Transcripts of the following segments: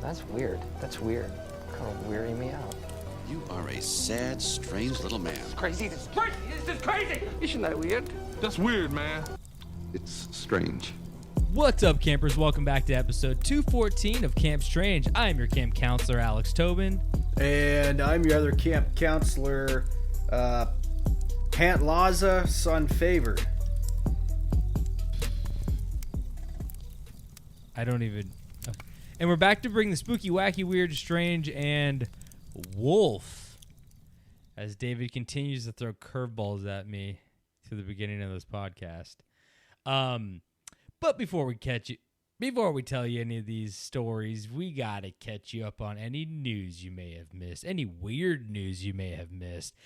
That's weird. That's weird. Kind of weirding me out. You are a sad, strange little man. It's crazy. This is crazy. This is crazy. Isn't that weird? That's weird, man. It's strange. What's up, campers? Welcome back to episode 214 of Camp Strange. I am your camp counselor, Alex Tobin. And I'm your other camp counselor, Pant Laza, son favored. I don't even... And we're back to bring the spooky, wacky, weird, strange, and wolf. As David continues to throw curveballs at me to the beginning of this podcast. But before we tell you any of these stories, we gotta catch you up on any news you may have missed, any weird news you may have missed.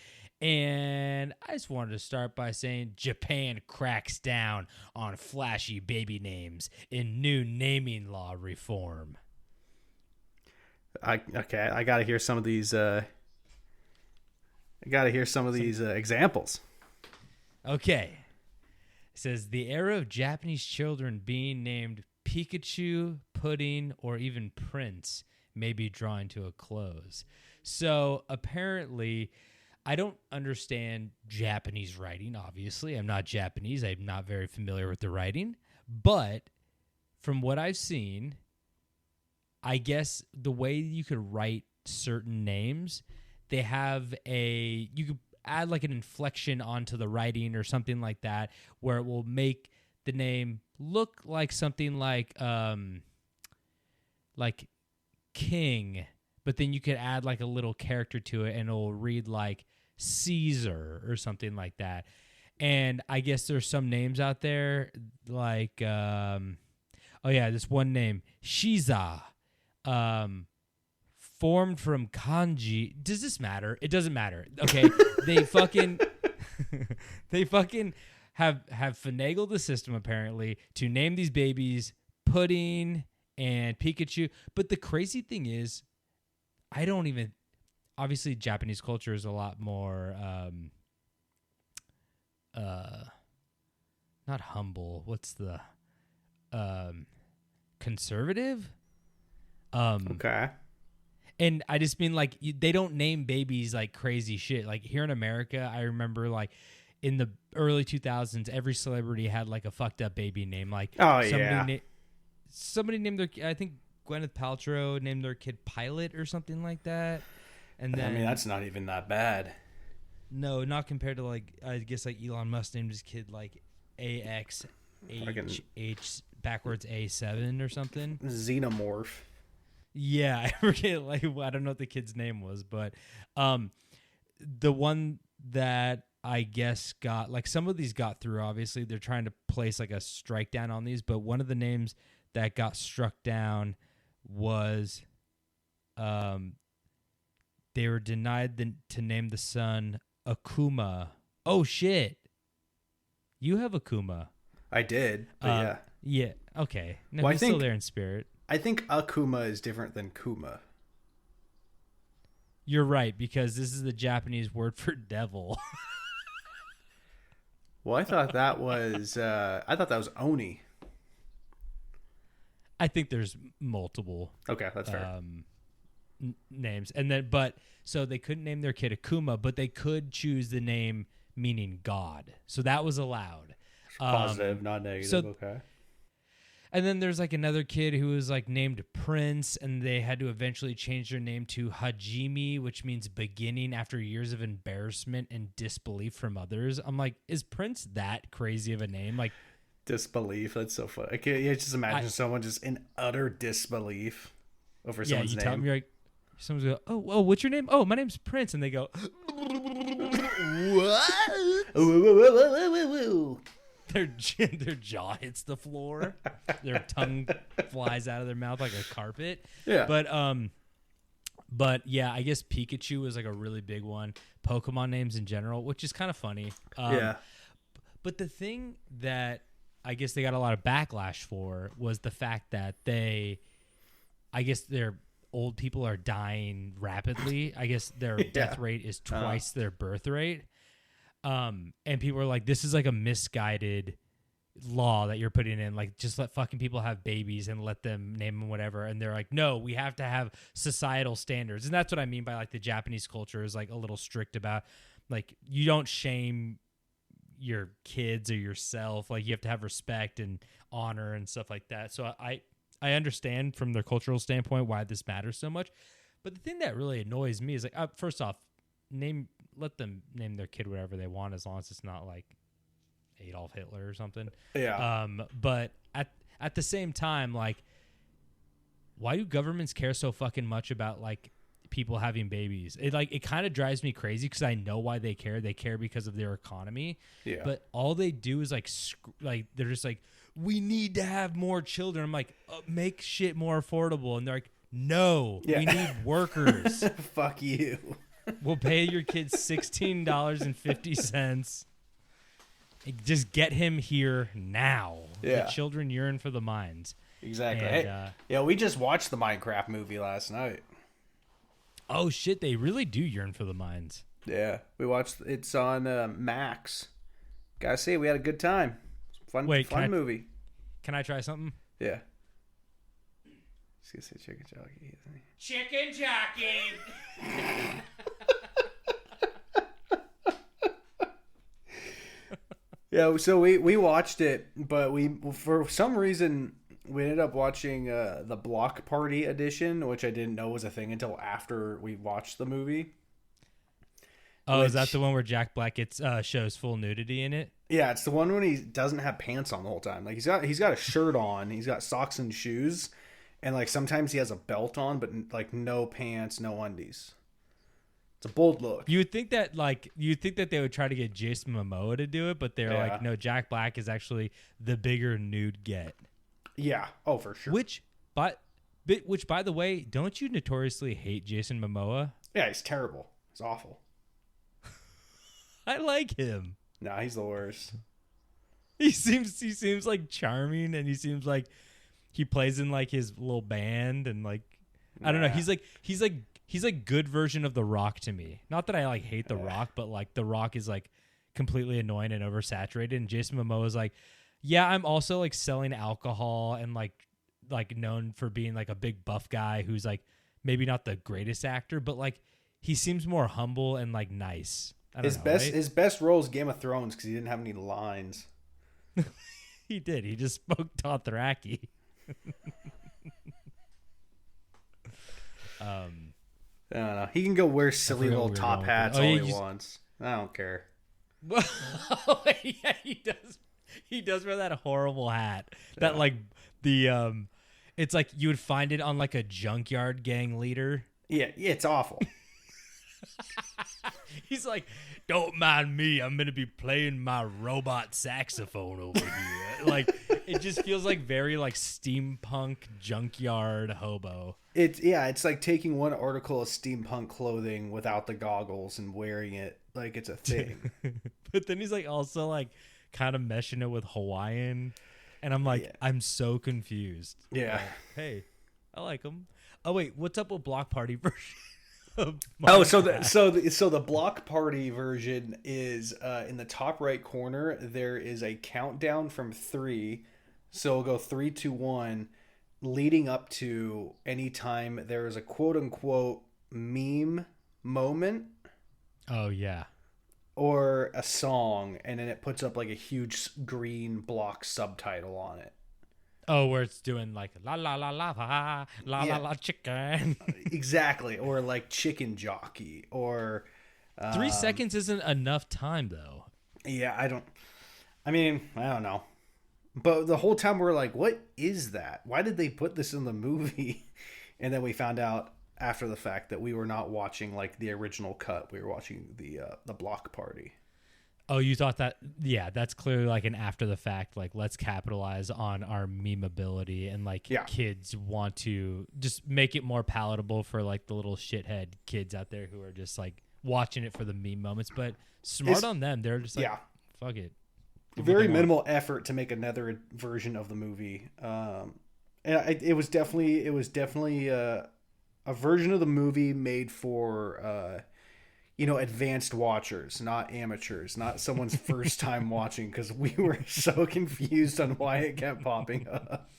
And I just wanted to start by saying Japan cracks down on flashy baby names in new naming law reform. I gotta hear some of these. Examples. Okay. It says the era of Japanese children being named Pikachu, Pudding, or even Prince may be drawing to a close. So apparently, I don't understand Japanese writing, obviously. I'm not Japanese. I'm not very familiar with the writing. But from what I've seen, I guess the way you could write certain names, they have you could add like an inflection onto the writing or something like that, where it will make the name look like something like King, but then you could add like a little character to it and it'll read like Caesar or something like that. And I guess there's some names out there like this one name, Shiza. Formed from kanji. Does this matter? It doesn't matter. Okay. They fucking have finagled the system apparently to name these babies Pudding and Pikachu. But the crazy thing is, obviously Japanese culture is a lot more not humble. What's the conservative? Okay. And I just mean like they don't name babies like crazy shit. Like here in America, I remember like in the early 2000s, every celebrity had like a fucked up baby name. Like somebody named their, I think Gwyneth Paltrow named their kid Pilot or something like that. And then, I mean, that's not even that bad. No, not compared to like, I guess like Elon Musk named his kid like AXHH backwards A7 or something. Xenomorph. Yeah, I forget. Like, I don't know what the kid's name was, but the one that I guess got, like, some of these got through. Obviously, they're trying to place like a strike down on these, but one of the names that got struck down was, they were denied to name the son Akuma. Oh shit! You have Akuma. I did. But yeah. Yeah. Okay. No, well, he's still there in spirit. I think Akuma is different than Kuma. You're right, because this is the Japanese word for devil. Well, I thought that was Oni. I think there's multiple. Okay, that's fair. Names, and then so they couldn't name their kid Akuma, but they could choose the name meaning God, so that was allowed. Positive, not negative. So, okay. And then there's like another kid who was like named Prince, and they had to eventually change their name to Hajime, which means beginning, after years of embarrassment and disbelief from others. I'm like, is Prince that crazy of a name? Like, disbelief. That's so funny. I can't just imagine someone just in utter disbelief over someone's name. Yeah, you tell them, you're like, someone's go, oh, what's your name? Oh, my name's Prince, and they go, what? Their jaw hits the floor. Their tongue flies out of their mouth like a carpet. Yeah. But yeah, I guess Pikachu was like a really big one. Pokemon names in general, which is kind of funny. Yeah. But the thing that I guess they got a lot of backlash for was the fact that their old people are dying rapidly. I guess their death rate is twice their birth rate. And people are like, this is like a misguided law that you're putting in, like just let fucking people have babies and let them name them whatever, and they're like, no, we have to have societal standards. And that's what I mean by like the Japanese culture is like a little strict about like you don't shame your kids or yourself, like you have to have respect and honor and stuff like that. So I understand from their cultural standpoint why this matters so much, but the thing that really annoys me is like first off, let them name their kid whatever they want as long as it's not like Adolf Hitler or something. Yeah. But at the same time, like, why do governments care so fucking much about like people having babies? It kind of drives me crazy because I know why they care. They care because of their economy. Yeah. But all they do is like they're just like, we need to have more children. I'm like, make shit more affordable, and they're like, no, we need workers. Fuck you. We'll pay your kid $16.50. Just get him here now. Yeah. The children yearn for the mines. Exactly. And, yeah, we just watched the Minecraft movie last night. Oh shit, they really do yearn for the mines. Yeah, we watched. It's on Max. Gotta say, we had a good time. Fun movie. Can I try something? Yeah. Just gonna say chicken jockey. Chicken jockey. Yeah, so we watched it, but we for some reason we ended up watching the Block Party edition, which I didn't know was a thing until after we watched the movie. Oh, is that the one where Jack Black shows full nudity in it? Yeah, it's the one when he doesn't have pants on the whole time. Like he's got a shirt on, he's got socks and shoes, and like sometimes he has a belt on, but like no pants, no undies. It's a bold look. You would think that they would try to get Jason Momoa to do it, but they're like, no, Jack Black is actually the bigger nude get. Yeah. Oh, for sure. Which by the way, don't you notoriously hate Jason Momoa? Yeah, he's terrible. He's awful. I like him. Nah, he's the worst. He seems like charming, and he seems like he plays in like his little band, and like I don't know. He's like good version of The Rock to me. Not that I like hate The Rock, but like The Rock is like completely annoying and oversaturated, and Jason Momoa is like, yeah, I'm also like selling alcohol and like known for being like a big buff guy who's like maybe not the greatest actor, but like he seems more humble and like nice. His best role is Game of Thrones because he didn't have any lines. He did. He just spoke Dothraki. I don't know. He can go wear silly little top hats all he wants. I don't care. Yeah, he does. He does wear that horrible hat. Yeah. That like the it's like you would find it on like a junkyard gang leader. Yeah, it's awful. He's like, don't mind me. I'm going to be playing my robot saxophone over here. Like, it just feels like very like steampunk junkyard hobo. It's like taking one article of steampunk clothing without the goggles and wearing it like it's a thing. But then he's like also like kind of meshing it with Hawaiian. And I'm like, I'm so confused. Yeah. Like, hey, I like him. Oh, wait, what's up with Block Party version? So the Block Party version is in the top right corner. There is a countdown from 3, so it'll go 3, 2, 1, leading up to any time there is a quote unquote meme moment. Oh yeah, or a song, and then it puts up like a huge green block subtitle on it. Oh, where it's doing like la la la la la la la la chicken. Exactly, or like chicken jockey, or 3 seconds isn't enough time though. Yeah, I don't know. But the whole time we're like, what is that? Why did they put this in the movie? And then we found out after the fact that we were not watching like the original cut. We were watching the Block Party. Oh, you thought that? Yeah, that's clearly like an after the fact, like let's capitalize on our memeability and like kids want to just make it more palatable for like the little shithead kids out there who are just like watching it for the meme moments. But smart on them. They're just like, fuck it. Very minimal effort to make another version of the movie. And it was definitely a version of the movie made for advanced watchers, not amateurs, not someone's first time watching, because we were so confused on why it kept popping up.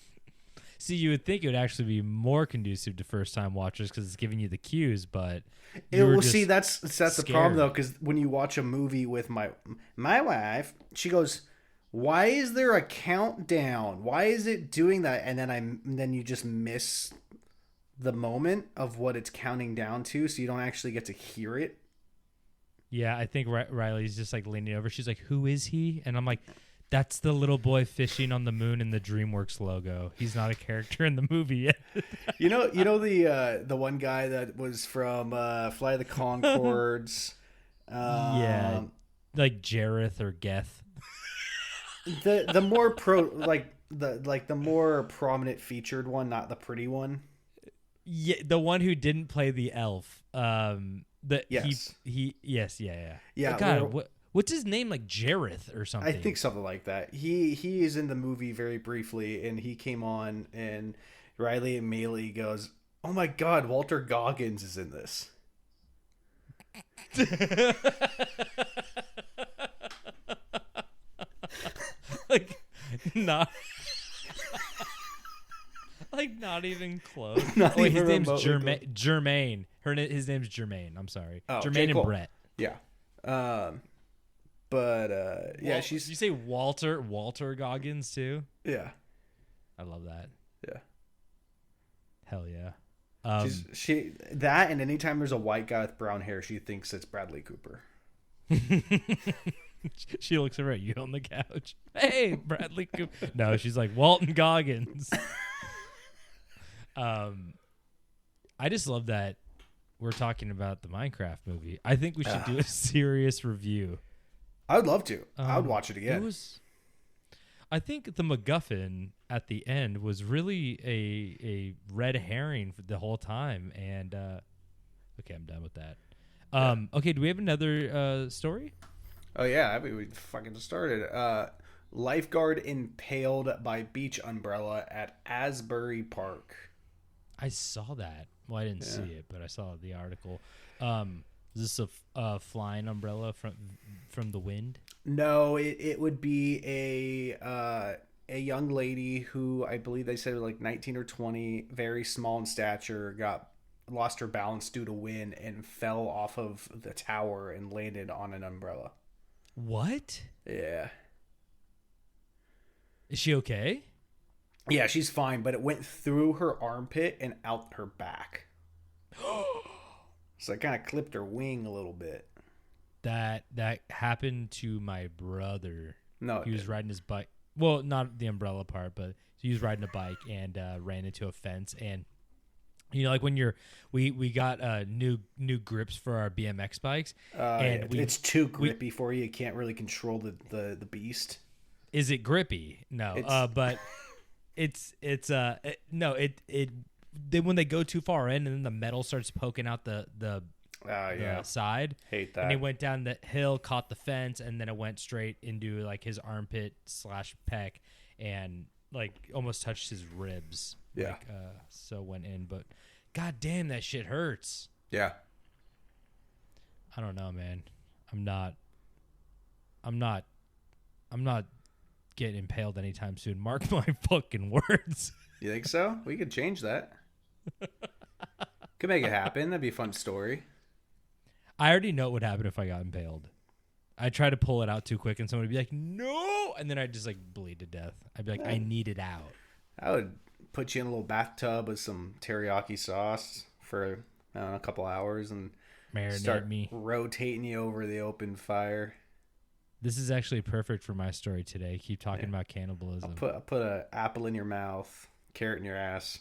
See, you would think it would actually be more conducive to first-time watchers because it's giving you the cues, but that's the problem though, because when you watch a movie with my wife, she goes, "Why is there a countdown? Why is it doing that?" And then you just miss the moment of what it's counting down to, so you don't actually get to hear it. Yeah, I think Riley's just like leaning over. She's like, "Who is he?" And I'm like, "That's the little boy fishing on the moon in the DreamWorks logo. He's not a character in the movie yet." You know the one guy that was from Fly the Conchords. Yeah, like Jareth or Geth. The more the more prominent featured one, not the pretty one. Yeah, the one who didn't play the elf. Yes. Yeah. God, what's his name? Like Jareth or something? I think something like that. He is in the movie very briefly, and he came on, and Riley immediately goes, "Oh my God, Walter Goggins is in this." Like not. Like not even close. Not Wait, even his name's remotely Jermaine. His name's Jermaine. I'm sorry, Oh, Jermaine okay, cool. and Brett. Yeah. She's. You say Walter Goggins too? Yeah. I love that. Yeah. Hell yeah. And anytime there's a white guy with brown hair, she thinks it's Bradley Cooper. She looks over at you on the couch. Hey, Bradley Cooper. No, she's like Walton Goggins. I just love that we're talking about the Minecraft movie. I think we should do a serious review. I would love to. I would watch it again. I think the MacGuffin at the end was really a red herring for the whole time. And okay, I'm done with that. Okay, do we have another story? Oh yeah, I mean, we fucking started. Lifeguard impaled by beach umbrella at Asbury Park. I saw that. Well, I didn't see it, but I saw the article. Is this a flying umbrella from the wind? No, it would be a young lady who I believe they said was like 19 or 20, very small in stature, lost her balance due to wind and fell off of the tower and landed on an umbrella. What? Yeah. Is she okay? Yeah, she's fine, but it went through her armpit and out her back. So it kind of clipped her wing a little bit. That happened to my brother. No, he was riding his bike. Well, not the umbrella part, but he was riding a bike and ran into a fence. And like when we got new grips for our BMX bikes, and it's too grippy for you. You can't really control the beast. Is it grippy? No, but then when they go too far in and then the metal starts poking out the side. Hate that. And he went down the hill, caught the fence, and then it went straight into like his armpit / pec, and like almost touched his ribs. Yeah. So went in, but god damn, that shit hurts. Yeah. I don't know, man. I'm not getting impaled anytime soon. Mark my fucking words. You think so? We could change that. Could make it happen. That'd be a fun story. I already know what would happen if I got impaled. I'd try to pull it out too quick and someone would be like, no! And then I'd just like bleed to death. I'd be like, I need it out. I would put you in a little bathtub with some teriyaki sauce for a couple hours and start rotating you over the open fire. This is actually perfect for my story today. Keep talking about cannibalism. I'll put an apple in your mouth, carrot in your ass.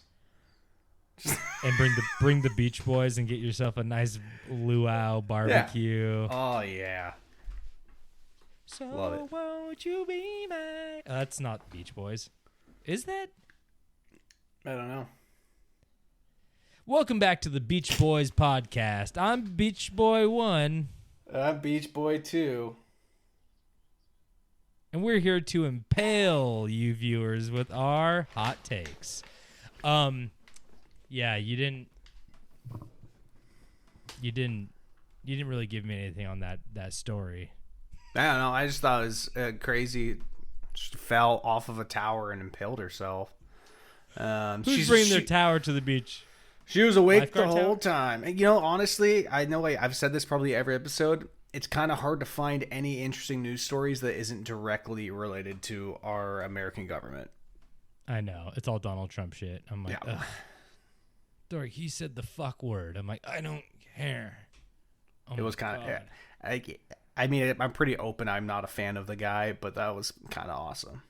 And bring the Beach Boys and get yourself a nice luau barbecue. Yeah. Oh yeah. So Love it. won't you be my? That's not Beach Boys, is that? I don't know. Welcome back to the Beach Boys podcast. I'm Beach Boy 1. I'm Beach Boy 2. And we're here to impale you viewers with our hot takes. Yeah, you didn't You didn't really give me anything on that story. I don't know. I just thought it was crazy. She fell off of a tower and impaled herself. Who's bringing their tower to the beach? She was awake Lifeguard the whole tower? time. And, honestly, I know I've said this probably every episode. It's kind of hard to find any interesting news stories that isn't directly related to our American government. I know. It's all Donald Trump shit. I'm like, Yeah. ugh. Dork, he said the fuck word. I'm like, I don't care. Oh It was kind of... I mean, I'm pretty open. I'm not a fan of the guy, but that was kind of awesome.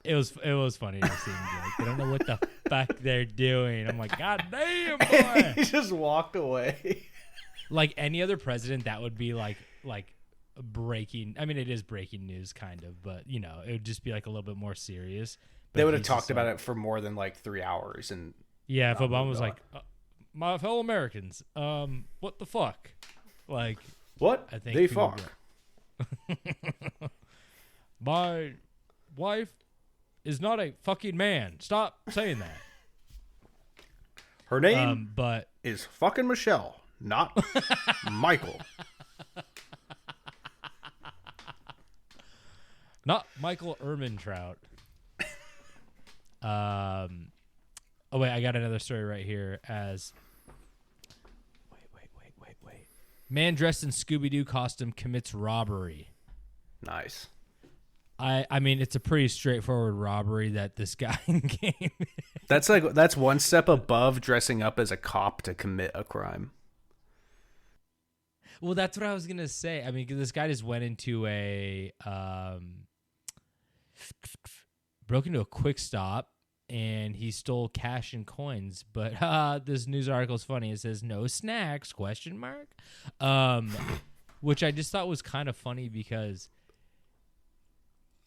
It was funny to see him like, they don't know what the fuck they're doing. I'm like, God damn, boy. He just walked away. Like any other president, that would be like breaking. I mean, it is breaking news, kind of, but it would just be like a little bit more serious. But They would have he's talked just about like, it for more than like 3 hours. And yeah, if Obama moved was on. like, my fellow Americans, what the fuck? Like, what? I think They people fuck. my wife is not a fucking man. Stop saying that. Her name But is fucking Michelle, not Michael. not Michael Ehrmantraut. Oh wait, I got another story right here. Wait. Man dressed in Scooby-Doo costume commits robbery. Nice. I mean, it's a pretty straightforward robbery that this guy came. That's one step above dressing up as a cop to commit a crime. Well, that's what I was gonna say. I mean, this guy just went into broke into a quick stop and he stole cash and coins. But this news article is funny. It says no snacks ? Which I just thought was kind of funny because,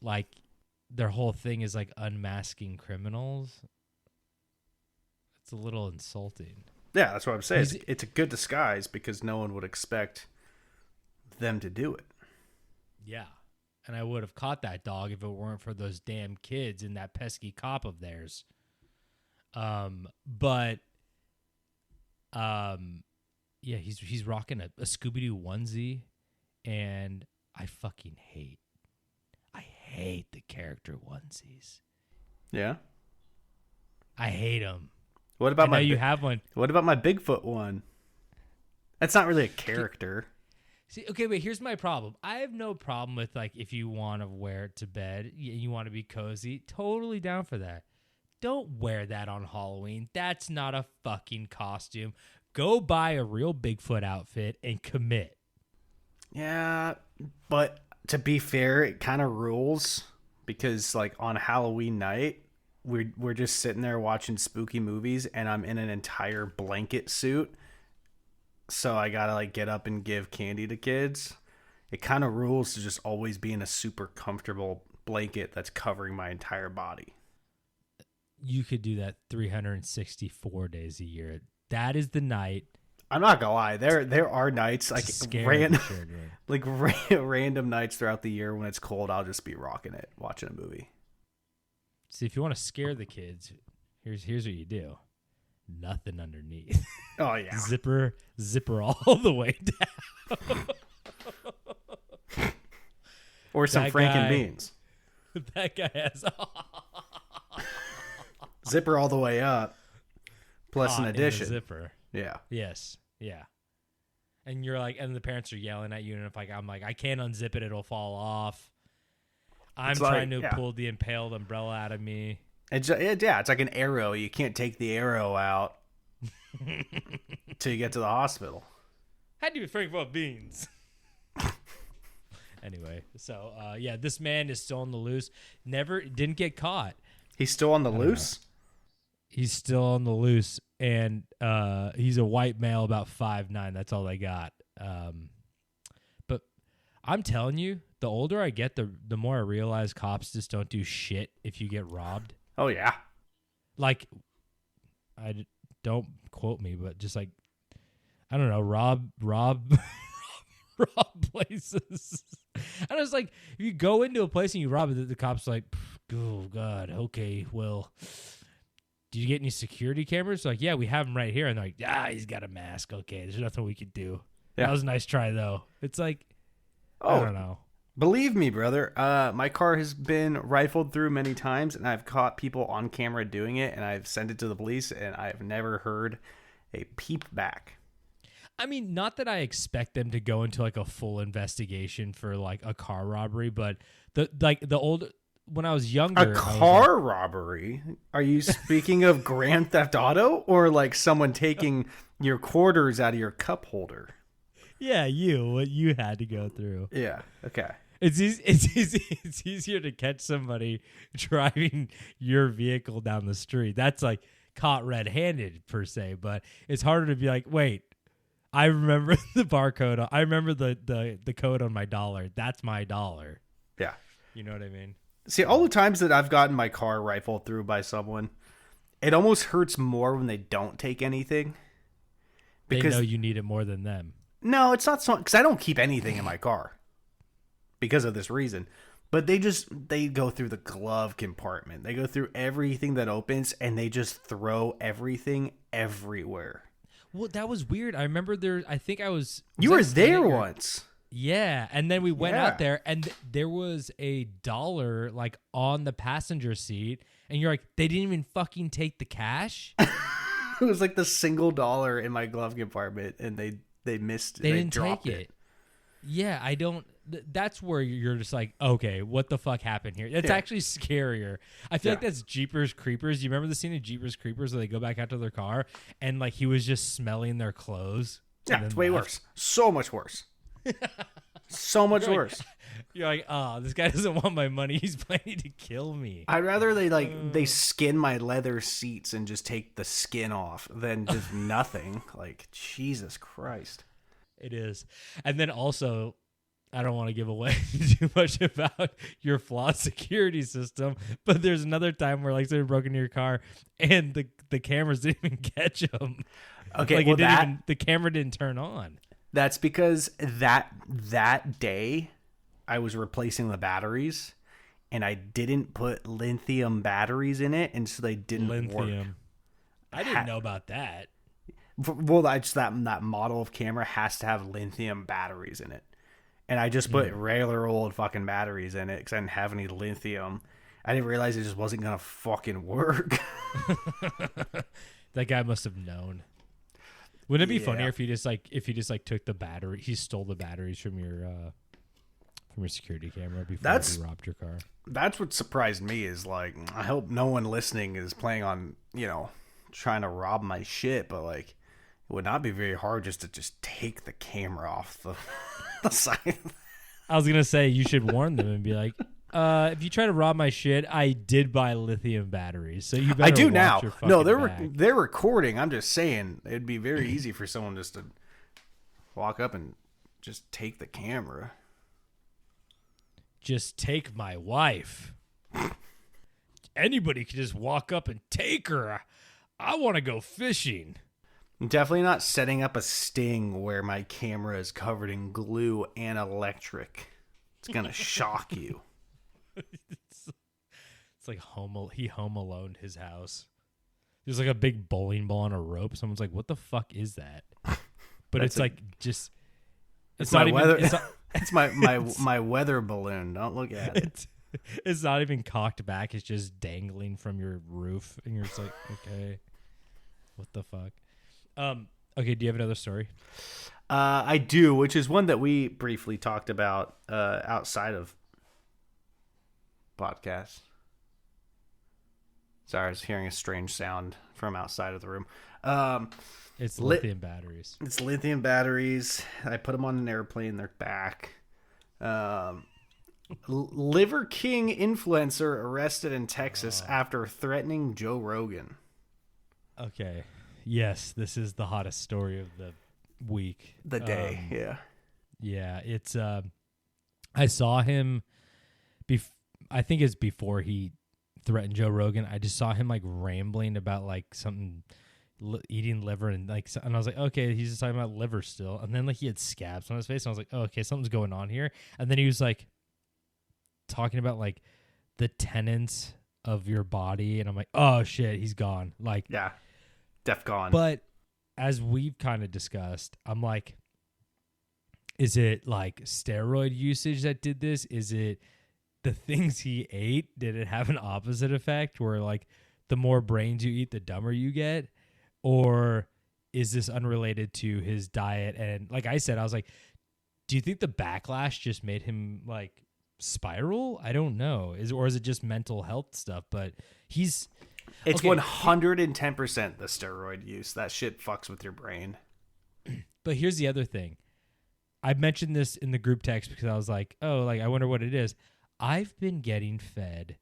like, their whole thing is like unmasking criminals. It's a little insulting. Yeah, that's what I'm saying. He's- It's a good disguise because no one would expect them to do it. Yeah. And I would have caught that dog if it weren't for those damn kids and that pesky cop of theirs. Yeah, he's rocking a Scooby-Doo onesie, and I fucking hate the character onesies. Yeah. I hate them. What about I know my you have one. What about my Bigfoot one? That's not really a character. See, okay, but here's my problem. I have no problem with, like, if you want to wear it to bed, you want to be cozy, totally down for that. Don't wear that on Halloween. That's not a fucking costume. Go buy a real Bigfoot outfit and commit. Yeah, but to be fair, it kind of rules because, like, on Halloween night, we're just sitting there watching spooky movies, and I'm in an entire blanket suit. So I gotta, like, get up and give candy to kids. It kind of rules to just always be in a super comfortable blanket that's covering my entire body. You could do that 364 days a year. That is the night. I'm not gonna lie, there are nights like to scare the children. random nights throughout the year when it's cold. I'll just be rocking it, watching a movie. See, if you want to scare the kids, here's what you do. Nothing underneath. Oh yeah, Zipper all the way down. or some That Franken guy- beans. That guy has Zipper all the way up, plus an hot in the addition. zipper. Yeah. Yes. Yeah. And you're like, and the parents are yelling at you, and if I'm like, I can't unzip it, it'll fall off. I'm It's trying like- to yeah. pull the impaled umbrella out of me. It's like an arrow. You can't take the arrow out till you get to the hospital. Had to be Frankfurt beans. Anyway, so yeah, this man is still on the loose. Didn't get caught. He's still on the loose. He's still on the loose, and he's a white male, about 5'9". That's all they got. But I'm telling you, the older I get, the more I realize cops just don't do shit if you get robbed. Oh yeah. Like, don't quote me, but just like, I don't know, rob places. And I was like, if you go into a place and you rob it, the cops are like, oh God, okay, well, did you get any security cameras? Like, yeah, we have them right here. And they're like, he's got a mask. Okay, there's nothing we could do. Yeah. That was a nice try, though. It's like, I don't know. Believe me, brother, my car has been rifled through many times, and I've caught people on camera doing it, and I've sent it to the police, and I've never heard a peep back. I mean, not that I expect them to go into like a full investigation for like a car robbery, but when I was younger, A car robbery? Are you speaking of Grand Theft Auto, or like someone taking your quarters out of your cup holder? Yeah, what you had to go through. Yeah. Okay. It's easier to catch somebody driving your vehicle down the street. That's like caught red-handed per se, but it's harder to be like, wait, I remember the barcode. I remember the code on my dollar. That's my dollar. Yeah. You know what I mean? See, all the times that I've gotten my car rifled through by someone, it almost hurts more when they don't take anything. Because they know you need it more than them. No, it's not so, because I don't keep anything in my car because of this reason. But they go through the glove compartment. They go through everything that opens, and they just throw everything everywhere. Well, that was weird. I remember I think I was... You were there once. Yeah, and then we went out there, and there was $1 like on the passenger seat, and you're like, they didn't even fucking take the cash? It was like the single dollar in my glove compartment, and they missed. They didn't dropped take it. Yeah, I don't. That's where you're just like, okay, what the fuck happened here? It's actually scarier. I feel like that's Jeepers Creepers. You remember the scene of Jeepers Creepers where they go back out to their car and like he was just smelling their clothes? Yeah, it's way worse. So much worse. So much worse. You're like, oh, this guy doesn't want my money. He's planning to kill me. I'd rather they skin my leather seats and just take the skin off than just nothing. Like, Jesus Christ. It is. And then also, I don't want to give away too much about your flawed security system, but there's another time where like someone broke into your car and the cameras didn't even catch them. Okay, like well, the camera didn't turn on. That's because that day I was replacing the batteries, and I didn't put lithium batteries in it, and so they didn't work. I didn't know about that. Well, that model of camera has to have lithium batteries in it. And I just put regular old fucking batteries in it because I didn't have any lithium. I didn't realize it just wasn't going to fucking work. That guy must have known. Wouldn't it be funnier if he just took the battery, he stole the batteries from your security camera before he robbed your car? That's what surprised me is like, I hope no one listening is planning on, trying to rob my shit, but like, it would not be very hard just to take the camera off the side. I was gonna say you should warn them and be like, if you try to rob my shit, I did buy lithium batteries, so you better. I do watch now. Your No, back. they're recording. I'm just saying it'd be very easy for someone just to walk up and just take the camera. Just take my wife. Anybody could just walk up and take her. I want to go fishing. I'm definitely not setting up a sting where my camera is covered in glue and electric. It's gonna shock you. It's like he home alone his house. There's like a big bowling ball on a rope. Someone's like, "What the fuck is that?" But it's my not weather. Even, it's my weather balloon. Don't look at it. It's not even cocked back. It's just dangling from your roof, and you're just like, okay, what the fuck? Okay, do you have another story? I do, which is one that we briefly talked about outside of podcast. Sorry, I was hearing a strange sound from outside of the room. It's lithium batteries. It's lithium batteries. I put them on an airplane. They're back. Liver King influencer arrested in Texas after threatening Joe Rogan. Okay. Yes, this is the hottest story of the week. The day, yeah. Yeah, it's I saw him I think it's before he threatened Joe Rogan. I just saw him like rambling about like something eating liver and I was like, okay, he's just talking about liver still. And then like he had scabs on his face and I was like, oh, okay, something's going on here. And then he was like talking about like the tenets of your body and I'm like, oh shit, he's gone. Like, yeah. Def gone. But as we've kind of discussed, I'm like, Is it like steroid usage that did this? Is it the things he ate? Did it have an opposite effect where like the more brains you eat, the dumber you get? Or is this unrelated to his diet? And like I said, I was like, do you think the backlash just made him like spiral? I don't know. Or is it just mental health stuff? But it's okay. 110% the steroid use. That shit fucks with your brain. But here's the other thing. I mentioned this in the group text because I was like, oh, like I wonder what it is. I've been getting fed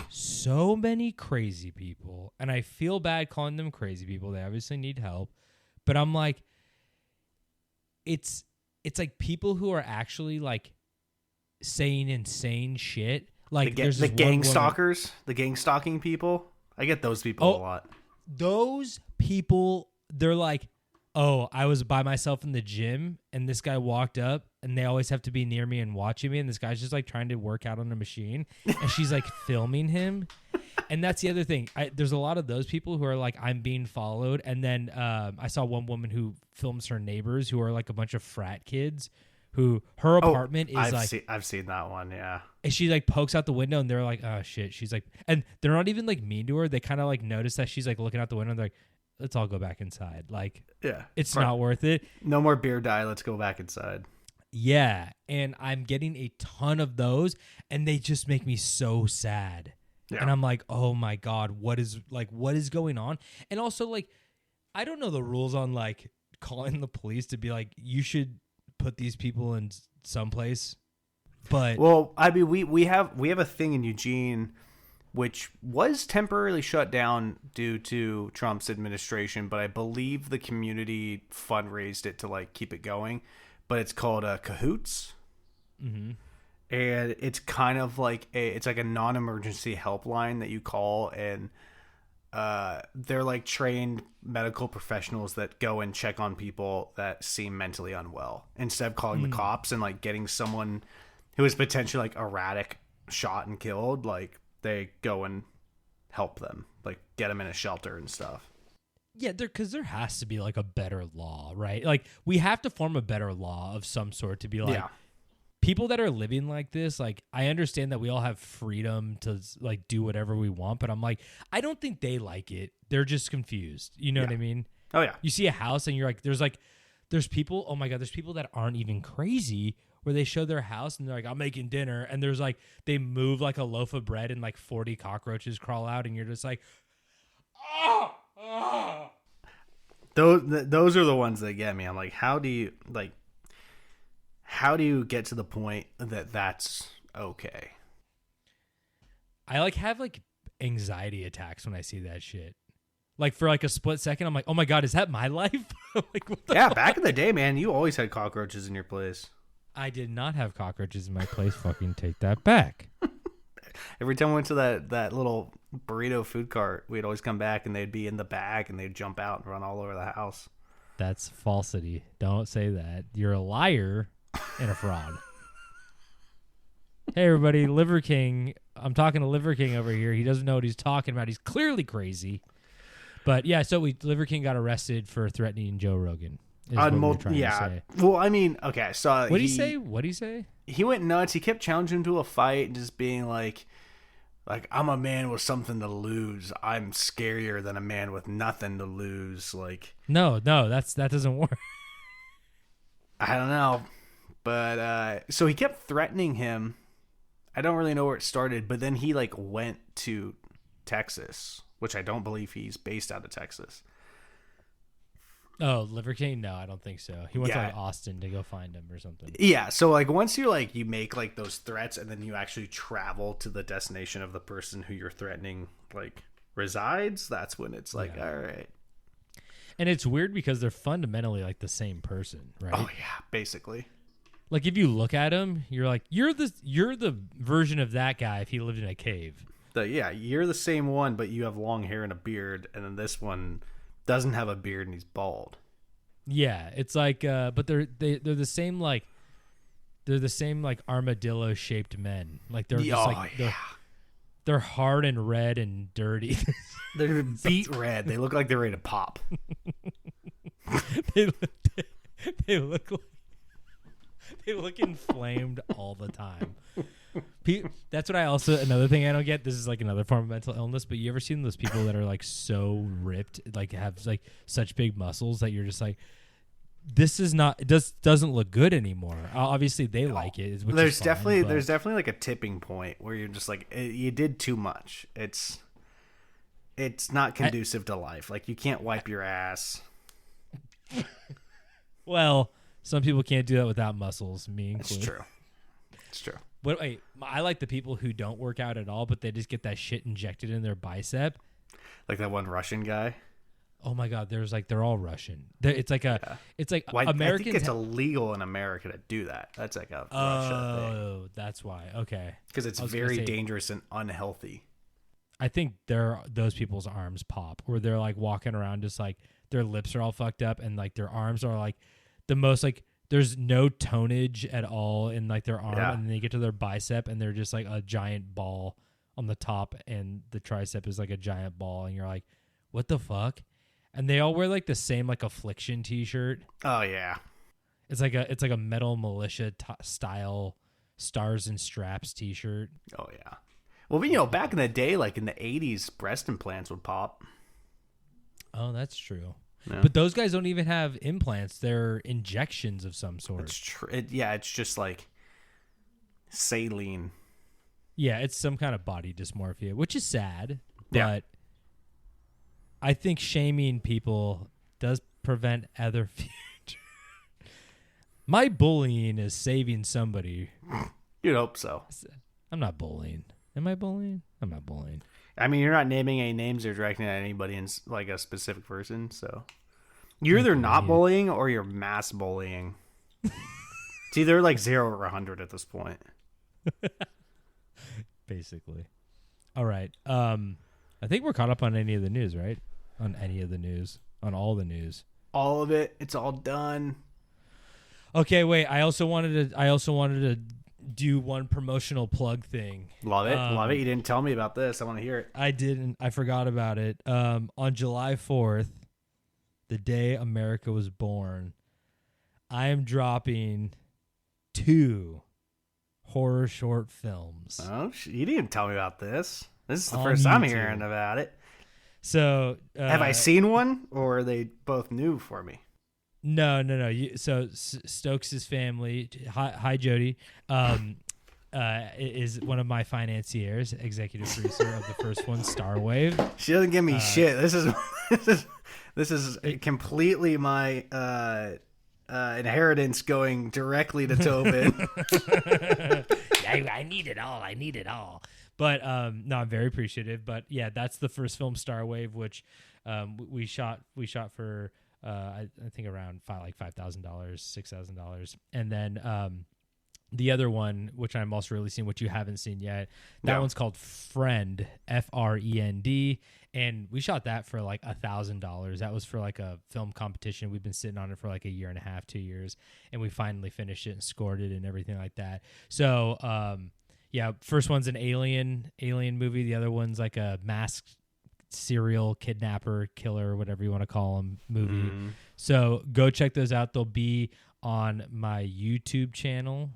so many crazy people, and I feel bad calling them crazy people. They obviously need help. But I'm like, it's like people who are actually like saying insane shit. Like the gang stalkers, the gang stalking people. I get those people a lot. Those people, they're like, oh, I was by myself in the gym and this guy walked up and they always have to be near me and watching me. And this guy's just like trying to work out on a machine and she's like filming him. And that's the other thing. There's a lot of those people who are like, I'm being followed. And then I saw one woman who films her neighbors who are like a bunch of frat kids who her apartment is I've seen that one. Yeah. And she like pokes out the window and they're like, oh shit. She's like, and they're not even like mean to her. They kind of like notice that she's like looking out the window and they're like, let's all go back inside. Like, yeah, it's not worth it. No more beer dye. Let's go back inside. Yeah. And I'm getting a ton of those and they just make me so sad. Yeah. And I'm like, oh my God, what is going on? And also like, I don't know the rules on like calling the police to be like, you should put these people in someplace. But well, I mean, we have a thing in Eugene which was temporarily shut down due to Trump's administration, but I believe the community fundraised it to like keep it going. But it's called Cahoots, and it's kind of like it's like a non-emergency helpline that you call, and they're like trained medical professionals that go and check on people that seem mentally unwell instead of calling the cops and like getting someone who is potentially like erratic shot and killed. Like, they go and help them, like get them in a shelter and stuff. Yeah, because there has to be like a better law, right? Like we have to form a better law of some sort to be like, people that are living like this, like I understand that we all have freedom to like do whatever we want, but I'm like, I don't think they like it. They're just confused. You know what I mean? Oh yeah. You see a house and you're like, there's people, oh my God, there's people that aren't even crazy where they show their house and they're like, I'm making dinner. And there's like, they move like a loaf of bread and like 40 cockroaches crawl out. And you're just like, oh. Those are the ones that get me. I'm like, how do you get to the point that that's okay? I like have like anxiety attacks when I see that shit. Like for like a split second, I'm like, oh my God, is that my life? Like, what the fuck? Back in the day, man, you always had cockroaches in your place. I did not have cockroaches in my place. Fucking take that back. Every time we went to that little burrito food cart, we'd always come back and they'd be in the bag and they'd jump out and run all over the house. That's falsity. Don't say that. You're a liar and a fraud. Hey, everybody. Liver King. I'm talking to Liver King over here. He doesn't know what he's talking about. He's clearly crazy. But yeah, so Liver King got arrested for threatening Joe Rogan. Well, I mean, okay, so what did he say? What did he say? He went nuts. He kept challenging him to a fight and just being like I'm a man with something to lose. I'm scarier than a man with nothing to lose. Like, no, that doesn't work. I don't know, but so he kept threatening him. I don't really know where it started, but then he like went to Texas, which I don't believe he's based out of Texas. Oh, Liver King? No, I don't think so. He went to like Austin to go find him or something. Yeah, so like once you're like you make like those threats and then you actually travel to the destination of the person who you're threatening like resides, that's when it's like, all right. And it's weird because they're fundamentally like the same person, right? Oh yeah, basically. Like if you look at him, you're like, you're the version of that guy if he lived in a cave. You're the same one, but you have long hair and a beard, and then this one doesn't have a beard and he's bald. Yeah, it's like, but they're the same like, they're the same like armadillo shaped men. Like they're just like they're hard and red and dirty. They're beet red. They look like they're ready to pop. they look like They look inflamed all the time. That's what another thing I don't get. This is like another form of mental illness, but you ever seen those people that are like so ripped, like have like such big muscles that you're just like, this is not, it doesn't look good anymore. Obviously they like it. Which There's is fine, definitely like a tipping point where you're just like, you did too much. It's not conducive to life. Like you can't wipe your ass. Well, some people can't do that without muscles. Me included. It's true. It's true. But wait, I like the people who don't work out at all, but they just get that shit injected in their bicep. Like that one Russian guy. Oh my God, they're all Russian. It's like Well, Americans. I think it's illegal in America to do that. That's like a Russia thing. Oh, that's why. Okay. Because it's very dangerous and unhealthy. I think those people's arms pop, or they're like walking around just like their lips are all fucked up, and like their arms are like the most like there's no tonage at all in like their arm, and then they get to their bicep and they're just like a giant ball on the top, and the tricep is like a giant ball, and you're like, what the fuck? And they all wear like the same like Affliction t-shirt. Oh yeah, it's like a Metal Militia style Stars and Straps t-shirt. Oh yeah. Well, back in the day, like in the 80s, breast implants would pop. Oh, that's true. Yeah. But those guys don't even have implants. They're injections of some sort. It's true. It's just like saline. Yeah, it's some kind of body dysmorphia, which is sad. Yeah. But I think shaming people does prevent other future. My bullying is saving somebody. You'd hope so. I'm not bullying. Am I bullying? I'm not bullying. I mean, you're not naming any names or directing at anybody in like a specific person, so you're either not bullying or you're mass bullying. It's either like 0 or 100 at this point. Basically. All right. I think we're caught up on any of the news, right? On any of the news. On all the news. All of it. It's all done. Okay, wait. I also wanted to do one promotional plug thing. Love it. Love it. You didn't tell me about this. I want to hear it. I didn't. I forgot about it. On July 4th, the day America was born, I am dropping 2 horror short films. Oh, you didn't tell me about this. This is the first I'm hearing about it. So have I seen one, or are they both new for me? No. So Stokes' family, hi Jody, is one of my financiers, executive producer of the first one, Starwave. She doesn't give me shit. This is completely my inheritance going directly to Tobin. I need it all. But no, I'm very appreciative. But yeah, that's the first film, Starwave, which we shot for. I think around $5,000, $6,000, and then the other one, which I'm also releasing, which you haven't seen yet, that one's called Friend, Friend, and we shot that for like $1,000. That was for like a film competition. We've been sitting on it for like 1.5 years, 2 years, and we finally finished it and scored it and everything like that. So yeah, first one's an alien movie. The other one's like a masked serial kidnapper, killer, whatever you want to call them, movie. So go check those out. They'll be on my YouTube channel.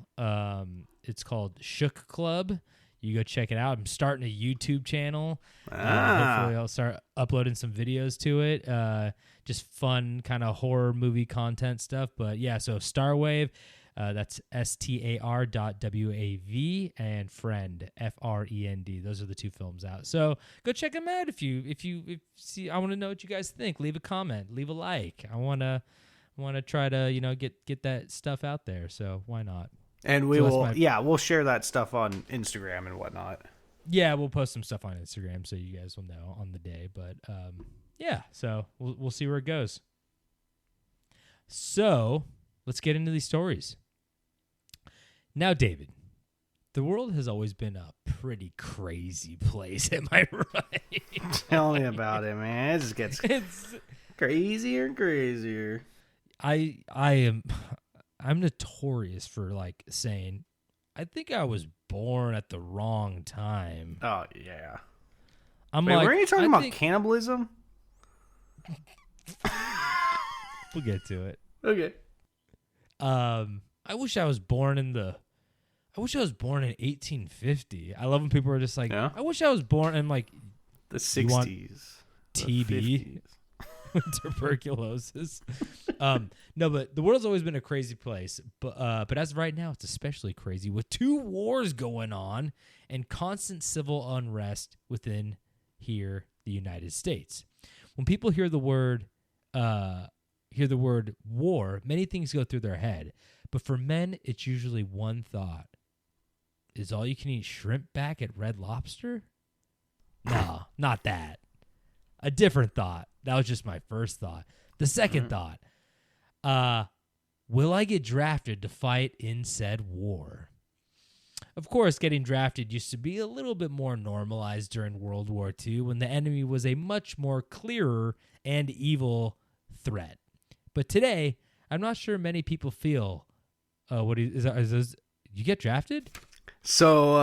It's called Shook Club. You go check it out. I'm starting a YouTube channel. Hopefully I'll start uploading some videos to it. Just fun kind of horror movie content stuff. But yeah, so Starwave, that's STAR.WAV, and Friend, FREND. Those are the 2 films out. So go check them out if you see. I want to know what you guys think. Leave a comment, leave a like. I want to try to get that stuff out there. So why not? And we'll share that stuff on Instagram and whatnot. Yeah, we'll post some stuff on Instagram so you guys will know on the day. But yeah, so we'll see where it goes. So let's get into these stories. Now, David, the world has always been a pretty crazy place. Am I right? Tell me about it, man. It just gets crazier and crazier. I'm notorious for like saying, I think I was born at the wrong time. Oh yeah. Wait, were you talking about cannibalism? We'll get to it. Okay. I wish I was born in 1850. I love when people are just like, Yeah? I wish I was born in like The You want 60s. TB? The 50s. tuberculosis. No, but the world's always been a crazy place. But as of right now, it's especially crazy with 2 wars going on and constant civil unrest within here, the United States. When people hear the word war, many things go through their head. But for men, it's usually one thought. Is all you can eat shrimp back at Red Lobster? No, not that. A different thought. That was just my first thought. The second thought, will I get drafted to fight in said war? Of course, getting drafted used to be a little bit more normalized during World War II when the enemy was a much more clearer and evil threat. But today, I'm not sure many people feel. You get drafted? So,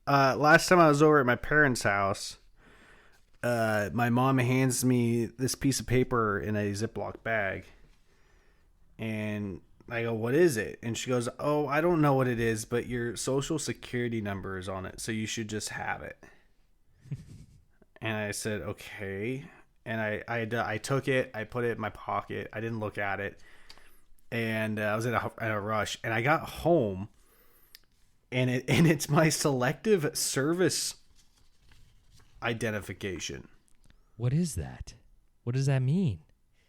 last time I was over at my parents' house, my mom hands me this piece of paper in a Ziploc bag. And I go, what is it? And she goes, oh, I don't know what it is, but your social security number is on it, so you should just have it. And I said, okay. And I took it, I put it in my pocket. I didn't look at it. And I was in a rush. And I got home, and it's my selective service identification. What is that? What does that mean?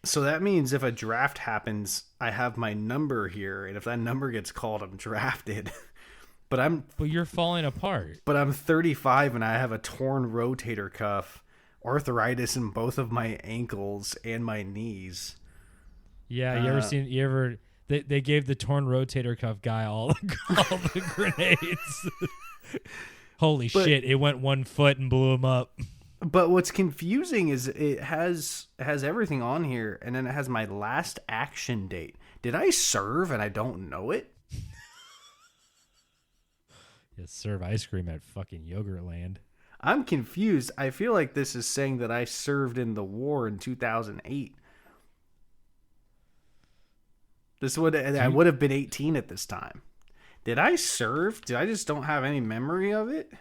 So that means if a draft happens, I have my number here, and if that number gets called, I'm drafted. But you're falling apart. But I'm 35 and I have a torn rotator cuff, arthritis in both of my ankles and my knees. Yeah, they gave the torn rotator cuff guy all the grenades. Holy shit, it went 1 foot and blew him up. But what's confusing is it has everything on here, and then it has my last action date. Did I serve and I don't know it? Yeah, serve ice cream at fucking Yogurtland. I'm confused. I feel like this is saying that I served in the war in 2008. I would have been 18 at this time. Did I serve? Did I just don't have any memory of it?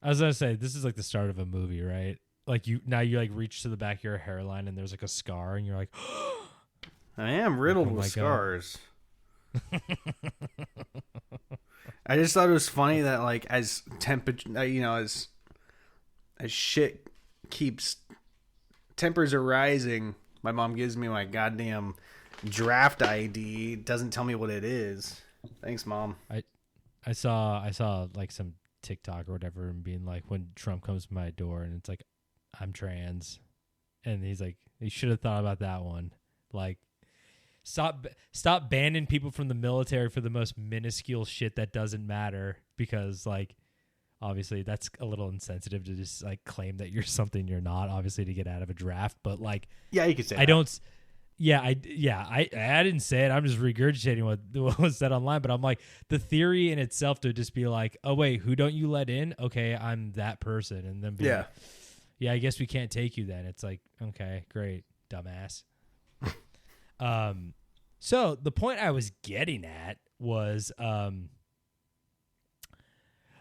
I was gonna say, this is like the start of a movie, right? Like you like reach to the back of your hairline and there's like a scar and you're like, I am riddled with scars. I just thought it was funny that like as temperature, as shit keeps, tempers are rising. My mom gives me my goddamn draft ID. Doesn't tell me what it is. Thanks, Mom. I saw like some TikTok or whatever and being like, when Trump comes to my door and it's like, I'm trans, and he's like, you should have thought about that one. Like, stop banning people from the military for the most minuscule shit that doesn't matter, because like obviously that's a little insensitive to just like claim that you're something you're not, obviously, to get out of a draft. But like, yeah, you could say I didn't say it. I'm just regurgitating what was said online. But I'm like, the theory in itself to just be like, oh wait, who don't you let in? Okay, I'm that person, and then be like, yeah, I guess we can't take you then. It's like, okay, great, dumbass. So the point I was getting at was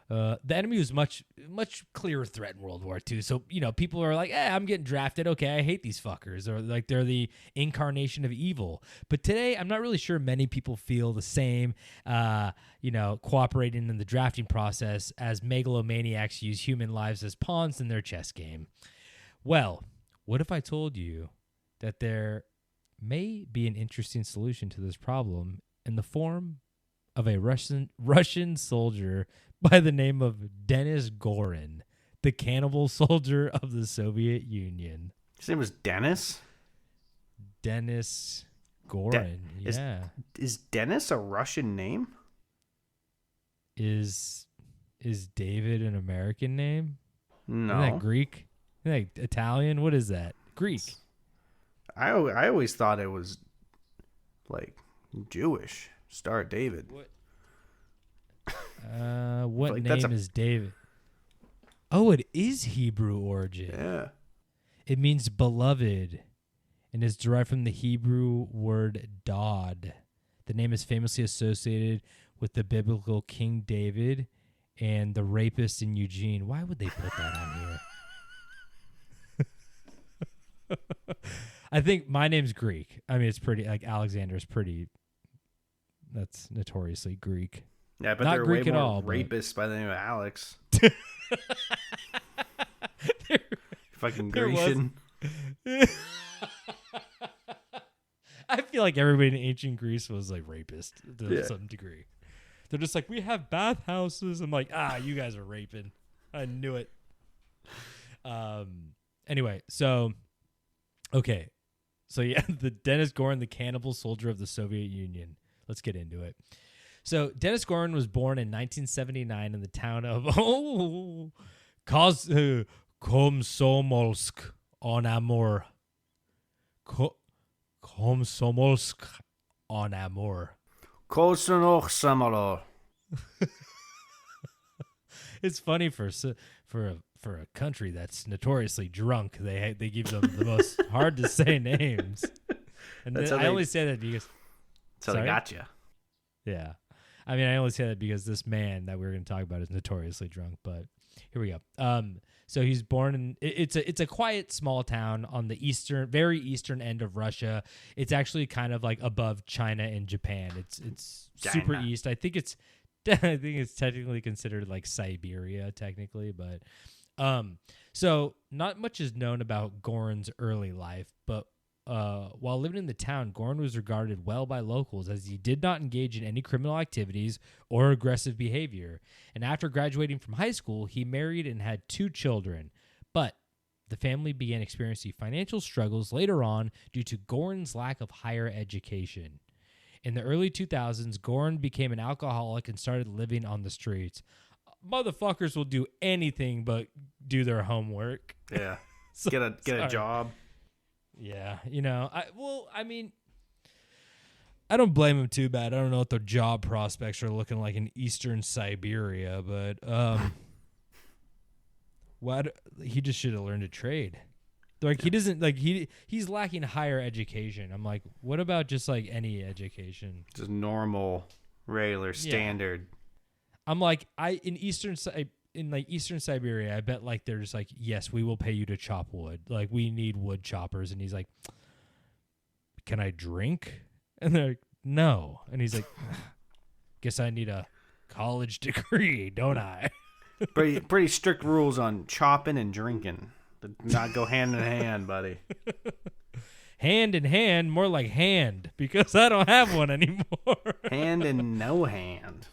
the enemy was much clearer threat in World War II. So, people are like, I'm getting drafted. Okay, I hate these fuckers. Or like they're the incarnation of evil. But today, I'm not really sure many people feel the same, cooperating in the drafting process as megalomaniacs use human lives as pawns in their chess game. Well, what if I told you that there may be an interesting solution to this problem in the form of a Russian soldier by the name of Dennis Gorin, the cannibal soldier of the Soviet Union. His name was Dennis? Dennis Gorin, yeah. Is Dennis a Russian name? Is David an American name? No. Isn't that Greek? Isn't that Italian? What is that? Greek. I always thought it was like Jewish. Star David. What like name is David? Oh, it is Hebrew origin. Yeah. It means beloved and is derived from the Hebrew word dod The name is famously associated with the biblical King David and the rapist in Eugene. Why would they put that on here? I think my name's Greek. I mean, it's pretty, like, Alexander's pretty, that's notoriously Greek. Yeah, but Not there are Greek way at more all, but- rapists by the name of Alex. There- Fucking there was- Grecian. I feel like everybody in ancient Greece was like rapist to Yeah. some degree. They're just like, we have bathhouses. I'm like, you guys are raping. I knew it. Anyway, so okay. So yeah, the Dennis Gorin, the cannibal soldier of the Soviet Union. Let's get into it. So Dennis Gorin was born in 1979 in the town of Komsomolsk on Amur. Komsomolsk on Amur. Kosonoch Samaro. It's funny for a country that's notoriously drunk. They give them the most hard to say names. And That's then how I they- only say that because So Sorry? they got you. yeah. I mean, I only say that because this man that we're going to talk about is notoriously drunk, but here we go. So he's born in it's a quiet small town on the very eastern end of Russia. It's actually kind of like above China and Japan. It's super China. east. I think it's technically considered like Siberia technically, but so not much is known about Gorin's early life, but while living in the town, Gorin was regarded well by locals as he did not engage in any criminal activities or aggressive behavior. And after graduating from high school, he married and had 2 children. But the family began experiencing financial struggles later on due to Gorin's lack of higher education. In the early 2000s, Gorin became an alcoholic and started living on the streets. Motherfuckers will do anything but do their homework. Yeah. So- Get a sorry. job. Yeah, I don't blame him too bad. I don't know what their job prospects are looking like in eastern Siberia, but he just should have learned a trade. Like he doesn't like he's lacking higher education. I'm like, what about just like any education? Just normal, regular, standard. I'm like, in eastern Siberia, I bet like they're just like, yes, we will pay you to chop wood. Like we need wood choppers, and he's like, can I drink? And they're like, no. And he's like, guess I need a college degree, don't I? Pretty strict rules on chopping and drinking. Do not go hand in hand, buddy. Hand in hand, more like hand, because I don't have one anymore. Hand in no hand.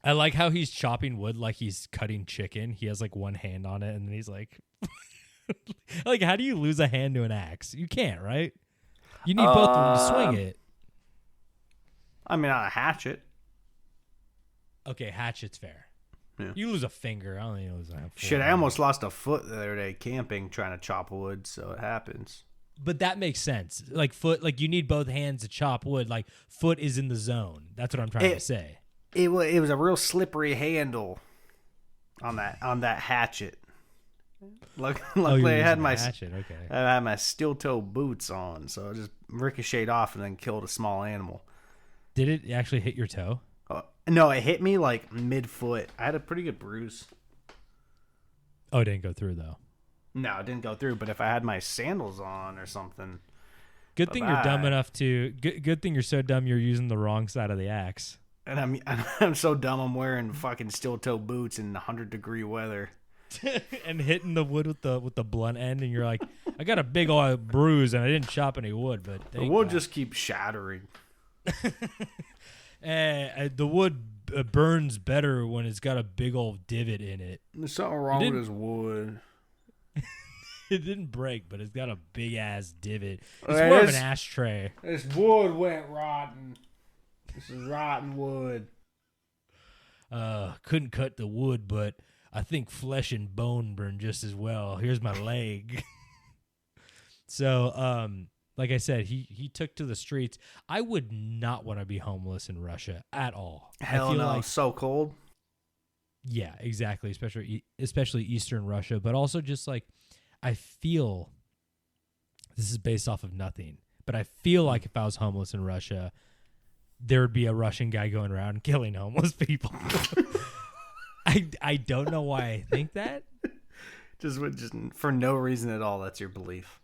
I like how he's chopping wood like he's cutting chicken. He has like one hand on it, and then he's like, like, how do you lose a hand to an axe? You can't, right? You need both of them to swing it. I mean, not a hatchet. Okay, hatchet's fair. Yeah. You lose a finger. I don't think you lose a full Shit, I hand. almost lost a foot the other day camping trying to chop wood, so it happens. But that makes sense. Like foot, like you need both hands to chop wood. Like foot is in the zone. That's what I'm trying to say. It was a real slippery handle on that hatchet. Luckily, I had my hatchet. Okay. I had my steel toe boots on, so it just ricocheted off and then killed a small animal. Did it actually hit your toe? No, it hit me like mid-foot. I had a pretty good bruise. Oh, it didn't go through though. No, it didn't go through, but if I had my sandals on or something. Good thing you're dumb Bye-bye. enough to. Good thing you're so dumb you're using the wrong side of the axe. And I'm so dumb I'm wearing fucking steel toe boots in 100-degree weather. And hitting the wood with the blunt end, and you're like, I got a big old bruise, and I didn't chop any wood, but The thank wood God. just keeps shattering. The wood burns better when it's got a big old divot in it. There's something wrong It with this wood. It didn't break, but it's got a big ass divot. It's Okay, more of an this- ashtray. This wood went rotten. This is rotten wood. Couldn't cut the wood, but I think flesh and bone burn just as well. Here's my leg. So, like I said, he took to the streets. I would not want to be homeless in Russia at all. Hell I feel no, like, so cold. yeah, exactly. Especially Eastern Russia, but also just like I feel. This is based off of nothing, but I feel like if I was homeless in Russia, there would be a Russian guy going around killing homeless people. I don't know why I think that. Just for no reason at all. That's your belief.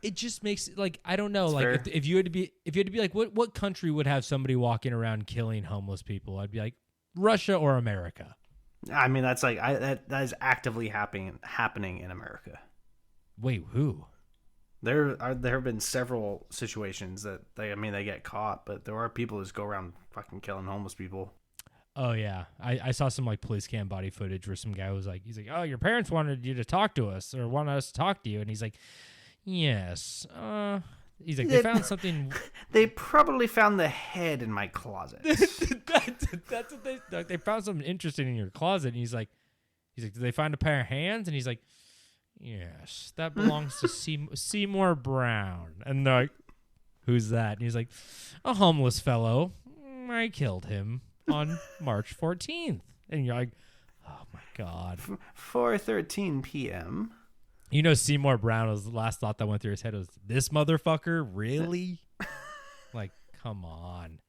It just makes like I don't know. That's like fair. if you had to be like what country would have somebody walking around killing homeless people? I'd be like Russia or America. I mean, that's like that is actively happening in America. Wait, who? There have been several situations that they get caught, but there are people who just go around fucking killing homeless people. Oh yeah, I saw some like police cam body footage where some guy was like, he's like, oh, your parents wanted you to talk to us or wanted us to talk to you, and he's like, yes. He's like, they found something. They probably found the head in my closet. That's what they found something interesting in your closet, and he's like, did they find a pair of hands? And he's like, yes, that belongs to Seymour Brown. And they're like, who's that? And he's like, a homeless fellow. I killed him on March 14th. And you're like, oh my God. 4:13 p.m. You know, Seymour Brown was the last thought that went through his head was, this motherfucker? Really? Like, come on.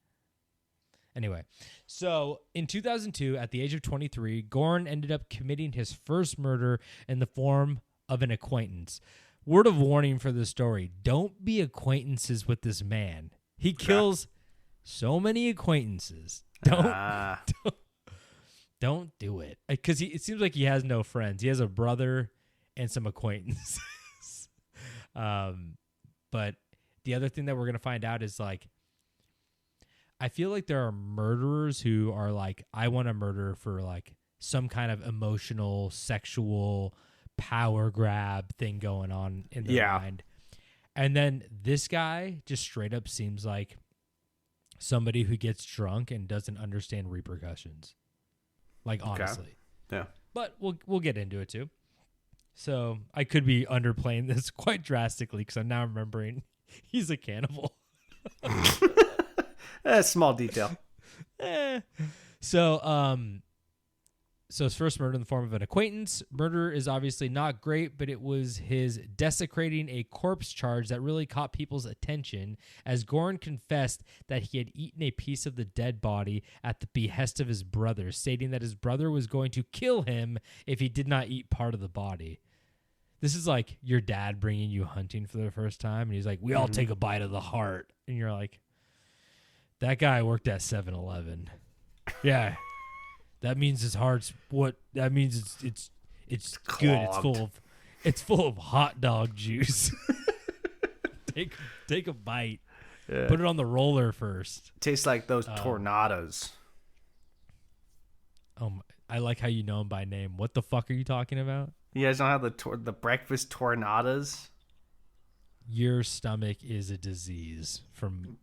Anyway, so in 2002, at the age of 23, Gorin ended up committing his first murder in the form of an acquaintance. Word of warning for this story, don't be acquaintances with this man. He kills so many acquaintances. Don't do it. Because it seems like he has no friends. He has a brother and some acquaintances. But the other thing that we're going to find out is like, I feel like there are murderers who are like, I want to murder for like some kind of emotional, sexual power grab thing going on in their mind. And then this guy just straight up seems like somebody who gets drunk and doesn't understand repercussions. Like, honestly. Okay. Yeah. But we'll get into it too. So I could be underplaying this quite drastically because I'm now remembering he's a cannibal. Small detail. So his first murder in the form of an acquaintance. Murder is obviously not great, but it was his desecrating a corpse charge that really caught people's attention, as Gorin confessed that he had eaten a piece of the dead body at the behest of his brother, stating that his brother was going to kill him if he did not eat part of the body. This is like your dad bringing you hunting for the first time, and he's like, we all take a bite of the heart. And you're like, that guy worked at 7-Eleven. Yeah. That means his heart's what that means it's good. It's full of hot dog juice. Take a bite. Yeah. Put it on the roller first. Tastes like those tornadoes. I like how you know him by name. What the fuck are you talking about? You guys don't have the breakfast tornadoes? Your stomach is a disease from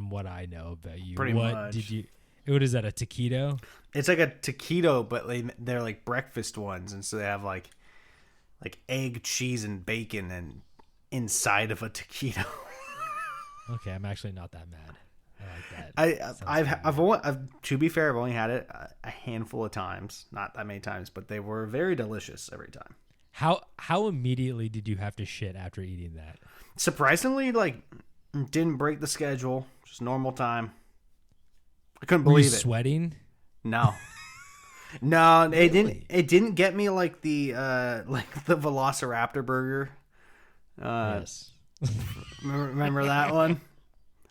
what I know about you. Pretty much. What is that, a taquito? It's like a taquito, but they're like breakfast ones, and so they have like egg, cheese, and bacon, and inside of a taquito. Okay, I'm actually not that mad. I like that. I've to be fair, I've only had it a handful of times, not that many times, but they were very delicious every time. How immediately did you have to shit after eating that? Surprisingly, like, didn't break the schedule, just normal time. I couldn't believe it. Sweating? No. No, it didn't. It didn't get me like the Velociraptor burger. Yes. Remember that one?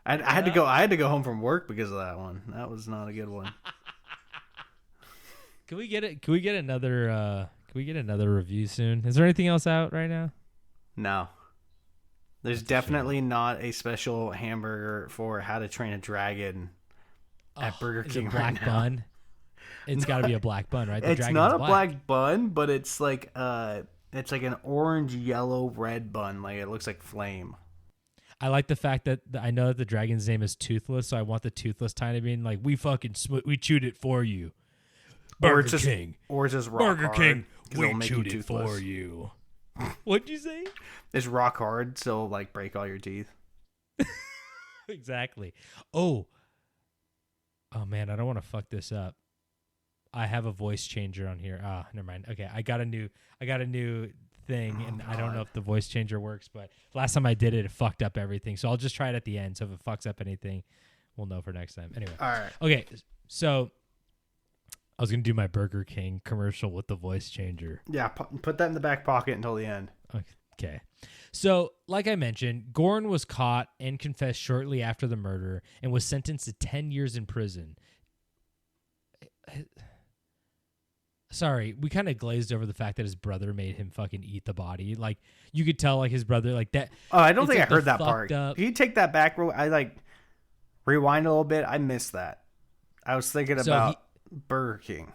I had to go. I had to go home from work because of that one. That was not a good one. Can we get it? Can we get another? Can we get another review soon? Is there anything else out right now? No. There's definitely not a special hamburger for How to Train a Dragon at Burger King right now. Bun? It's got to be a black bun, right? It's not a black bun, but it's like an orange, yellow, red bun. Like, it looks like flame. I like the fact that I know that the dragon's name is Toothless, so I want the Toothless tie to be like, we chewed it for you. Burger King. Or it's just rock Burger hard, King, we chewed it for you. What'd you say? It's rock hard, so like break all your teeth. Exactly. Oh man, I don't want to fuck this up. I have a voice changer on here. Never mind. Okay, I got a new thing, and I don't know if the voice changer works, but last time I did it, it fucked up everything. So I'll just try it at the end. So if it fucks up anything, we'll know for next time. Anyway. All right. Okay, so I was gonna do my Burger King commercial with the voice changer. Yeah, put that in the back pocket until the end. Okay. So, like I mentioned, Gorin was caught and confessed shortly after the murder and was sentenced to 10 years in prison. Sorry, we kind of glazed over the fact that his brother made him fucking eat the body. Like, you could tell, like, his brother, like, that. Oh, I don't think like I heard that fucked part. up- Can you take that back? I, like, rewind a little bit. I missed that. I was thinking about Burger King.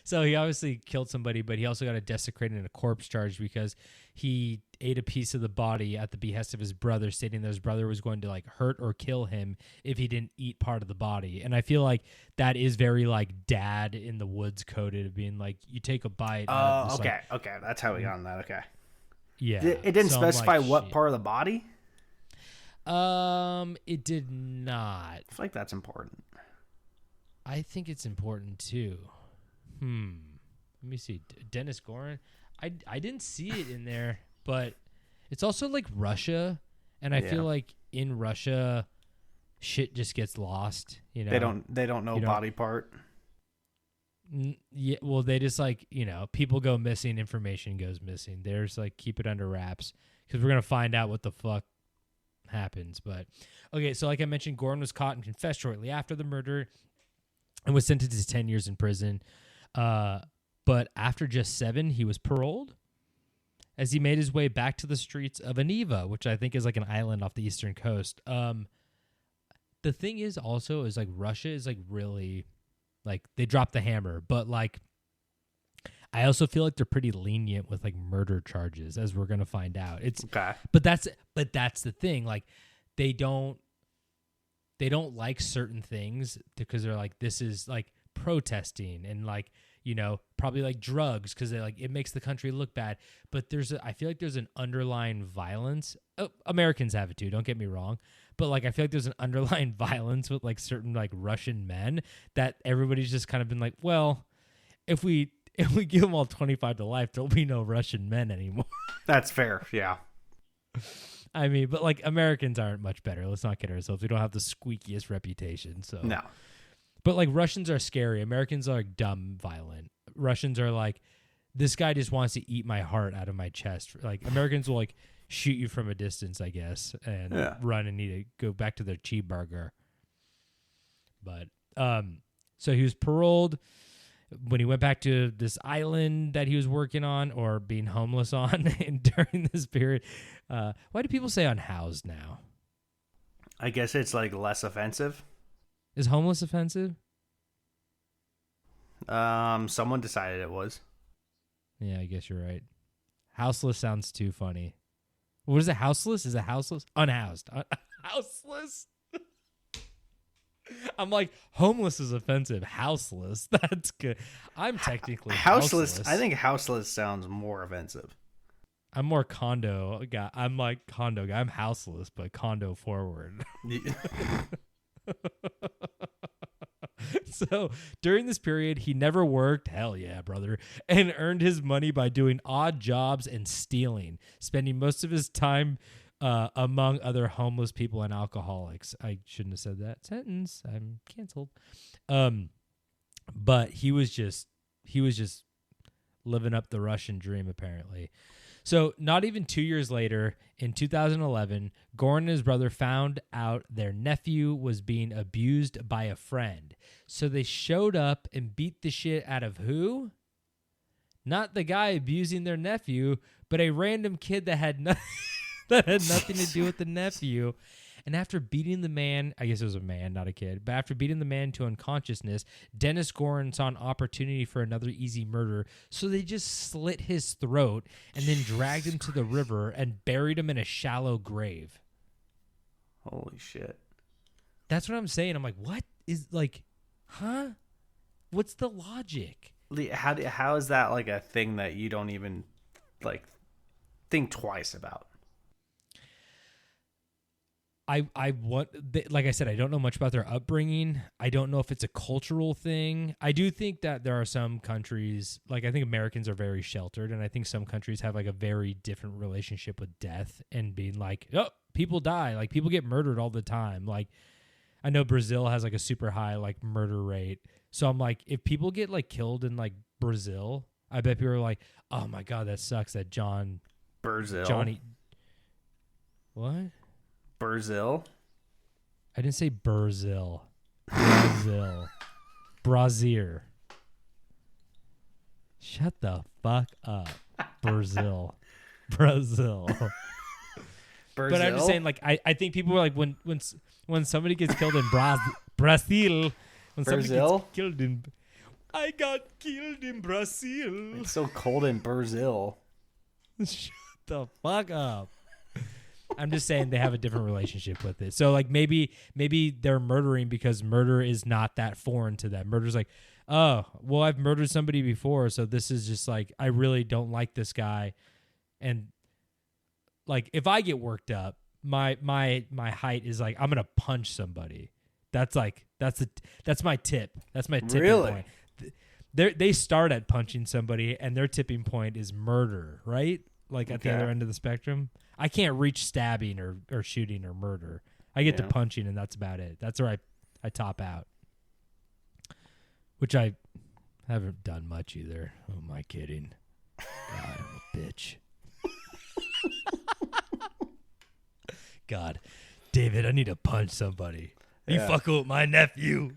So he obviously killed somebody, but he also got a desecrated and a corpse charge because he ate a piece of the body at the behest of his brother, stating that his brother was going to like hurt or kill him if he didn't eat part of the body. And I feel like that is very like Dad in the Woods coded of being like, you take a bite. Oh, okay. Okay. That's how we got on that. Okay. Yeah. It didn't So I'm specify like, what shit. part of the body? It did not. I feel like that's important. I think it's important too. Let me see. Dennis Gorin. I didn't see it in there, but it's also like Russia, and I feel like in Russia, shit just gets lost. You know, They don't know body part. Yeah, well, they just like, you know, people go missing, information goes missing. There's like keep it under wraps because we're gonna find out what the fuck happens. But okay, so like I mentioned, Gorin was caught and confessed shortly after the murder and was sentenced to 10 years in prison. But after just 7, he was paroled as he made his way back to the streets of Aniva, which I think is like an island off the eastern coast. The thing is also is like Russia is like really like they dropped the hammer, but like I also feel like they're pretty lenient with like murder charges, as we're gonna find out. It's Okay. but that's the thing. Like they don't like certain things because they're like, this is like protesting and like, you know, probably like drugs because they like it makes the country look bad. But I feel like there's an underlying violence. Americans have it too, don't get me wrong. But like I feel like there's an underlying violence with like certain like Russian men that everybody's just kind of been like, well, if we give them all 25 to life, there'll be no Russian men anymore. That's fair. Yeah. I mean, but like Americans aren't much better. Let's not kid ourselves. We don't have the squeakiest reputation. So No. But like Russians are scary. Americans are like dumb, violent. Russians are like, this guy just wants to eat my heart out of my chest. Like Americans will like shoot you from a distance, I guess, and run and need to go back to their cheeseburger. But so he was paroled when he went back to this island that he was working on or being homeless on and during this period. Why do people say unhoused now? I guess it's like less offensive. Is homeless offensive? Someone decided it was. Yeah, I guess you're right. Houseless sounds too funny. What is it? Houseless? Is it houseless? Unhoused. Houseless? I'm like, homeless is offensive. Houseless. That's good. I'm technically houseless. I think houseless sounds more offensive. I'm more condo guy. I'm like condo guy. I'm houseless, but condo forward. So during this period, he never worked, hell yeah, brother, and earned his money by doing odd jobs and stealing, spending most of his time among other homeless people and alcoholics. I shouldn't have said that sentence. I'm canceled. But he was just living up the Russian dream, apparently. So not even 2 years later, in 2011, Gorin and his brother found out their nephew was being abused by a friend. So they showed up and beat the shit out of who? Not the guy abusing their nephew, but a random kid that had nothing to do with the nephew. And after beating the man, I guess it was a man, not a kid, but after beating the man to unconsciousness, Dennis Gorin saw an opportunity for another easy murder, so they just slit his throat and then dragged him to the river and buried him in a shallow grave. Holy shit. That's what I'm saying. I'm like, what is like, huh? What's the logic? How is that like a thing that you don't even like think twice about? Like I said, I don't know much about their upbringing. I don't know if it's a cultural thing. I do think that there are some countries, like I think Americans are very sheltered, and I think some countries have like a very different relationship with death and being like, oh, people die. Like, people get murdered all the time. Like, I know Brazil has like a super high like murder rate. So I'm like, if people get like killed in like Brazil, I bet people are like, oh my God, that sucks that Johnny. What? Brazil? I didn't say Brazil. Brazil. Shut the fuck up. Brazil. But I'm just saying, like, I think people were like, when somebody gets killed in Brazil, when somebody gets killed in, I got killed in Brazil. It's so cold in Brazil. Shut the fuck up. I'm just saying they have a different relationship with it. So, like, maybe they're murdering because murder is not that foreign to them. Murder's like, oh, well, I've murdered somebody before, so this is just like, I really don't like this guy. And like, if I get worked up, my height is like, I'm gonna punch somebody. That's my tip. That's my tipping point. They start at punching somebody, and their tipping point is murder, right? Like at the other end of the spectrum. I can't reach stabbing or shooting or murder. I get to punching, and that's about it. That's where I top out. Which I haven't done much either. Who am I kidding? God, I'm a bitch. God, David, I need to punch somebody. You fucking with my nephew.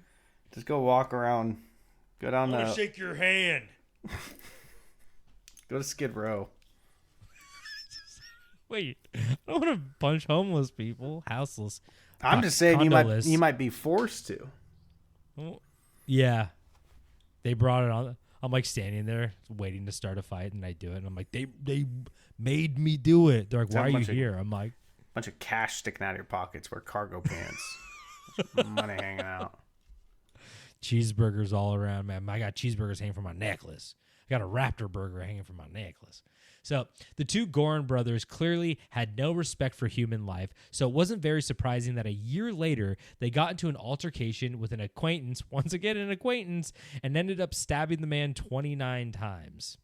Just go walk around. Go down I want to shake your hand. Go to Skid Row. Wait, I don't want to punch homeless people, houseless. I'm just saying you might be forced to. Well, yeah, they brought it on. I'm like standing there waiting to start a fight, and I do it, and I'm like, they made me do it. They're like, why are you here? I'm like, bunch of cash sticking out of your pockets. Wear cargo pants. Money hanging out. Cheeseburgers all around, man. I got cheeseburgers hanging from my necklace. I got a Raptor burger hanging from my necklace. So the two Gorin brothers clearly had no respect for human life, so it wasn't very surprising that a year later they got into an altercation with an acquaintance, once again an acquaintance, and ended up stabbing the man 29 times.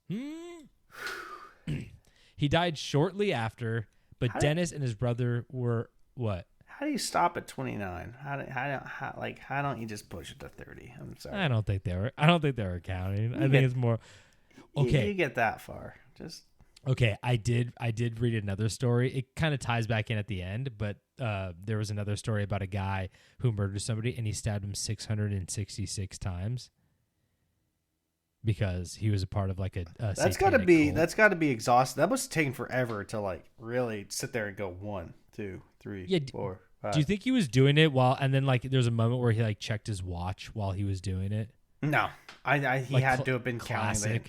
He died shortly after, but Dennis and his brother were what? How do you stop at 29? How don't you just push it to 30? I'm sorry. I don't think they were counting. I think it's more okay. You get that far. Just okay. I did read another story. It kind of ties back in at the end, but there was another story about a guy who murdered somebody and he stabbed him 666 times because he was a part of like a that's got to be exhausting. That must have taken forever to like really sit there and go 1, 2, 3, 4, 5. Do you think he was doing it and then like there's a moment where he like checked his watch while he was doing it? No, he like had to have been counting.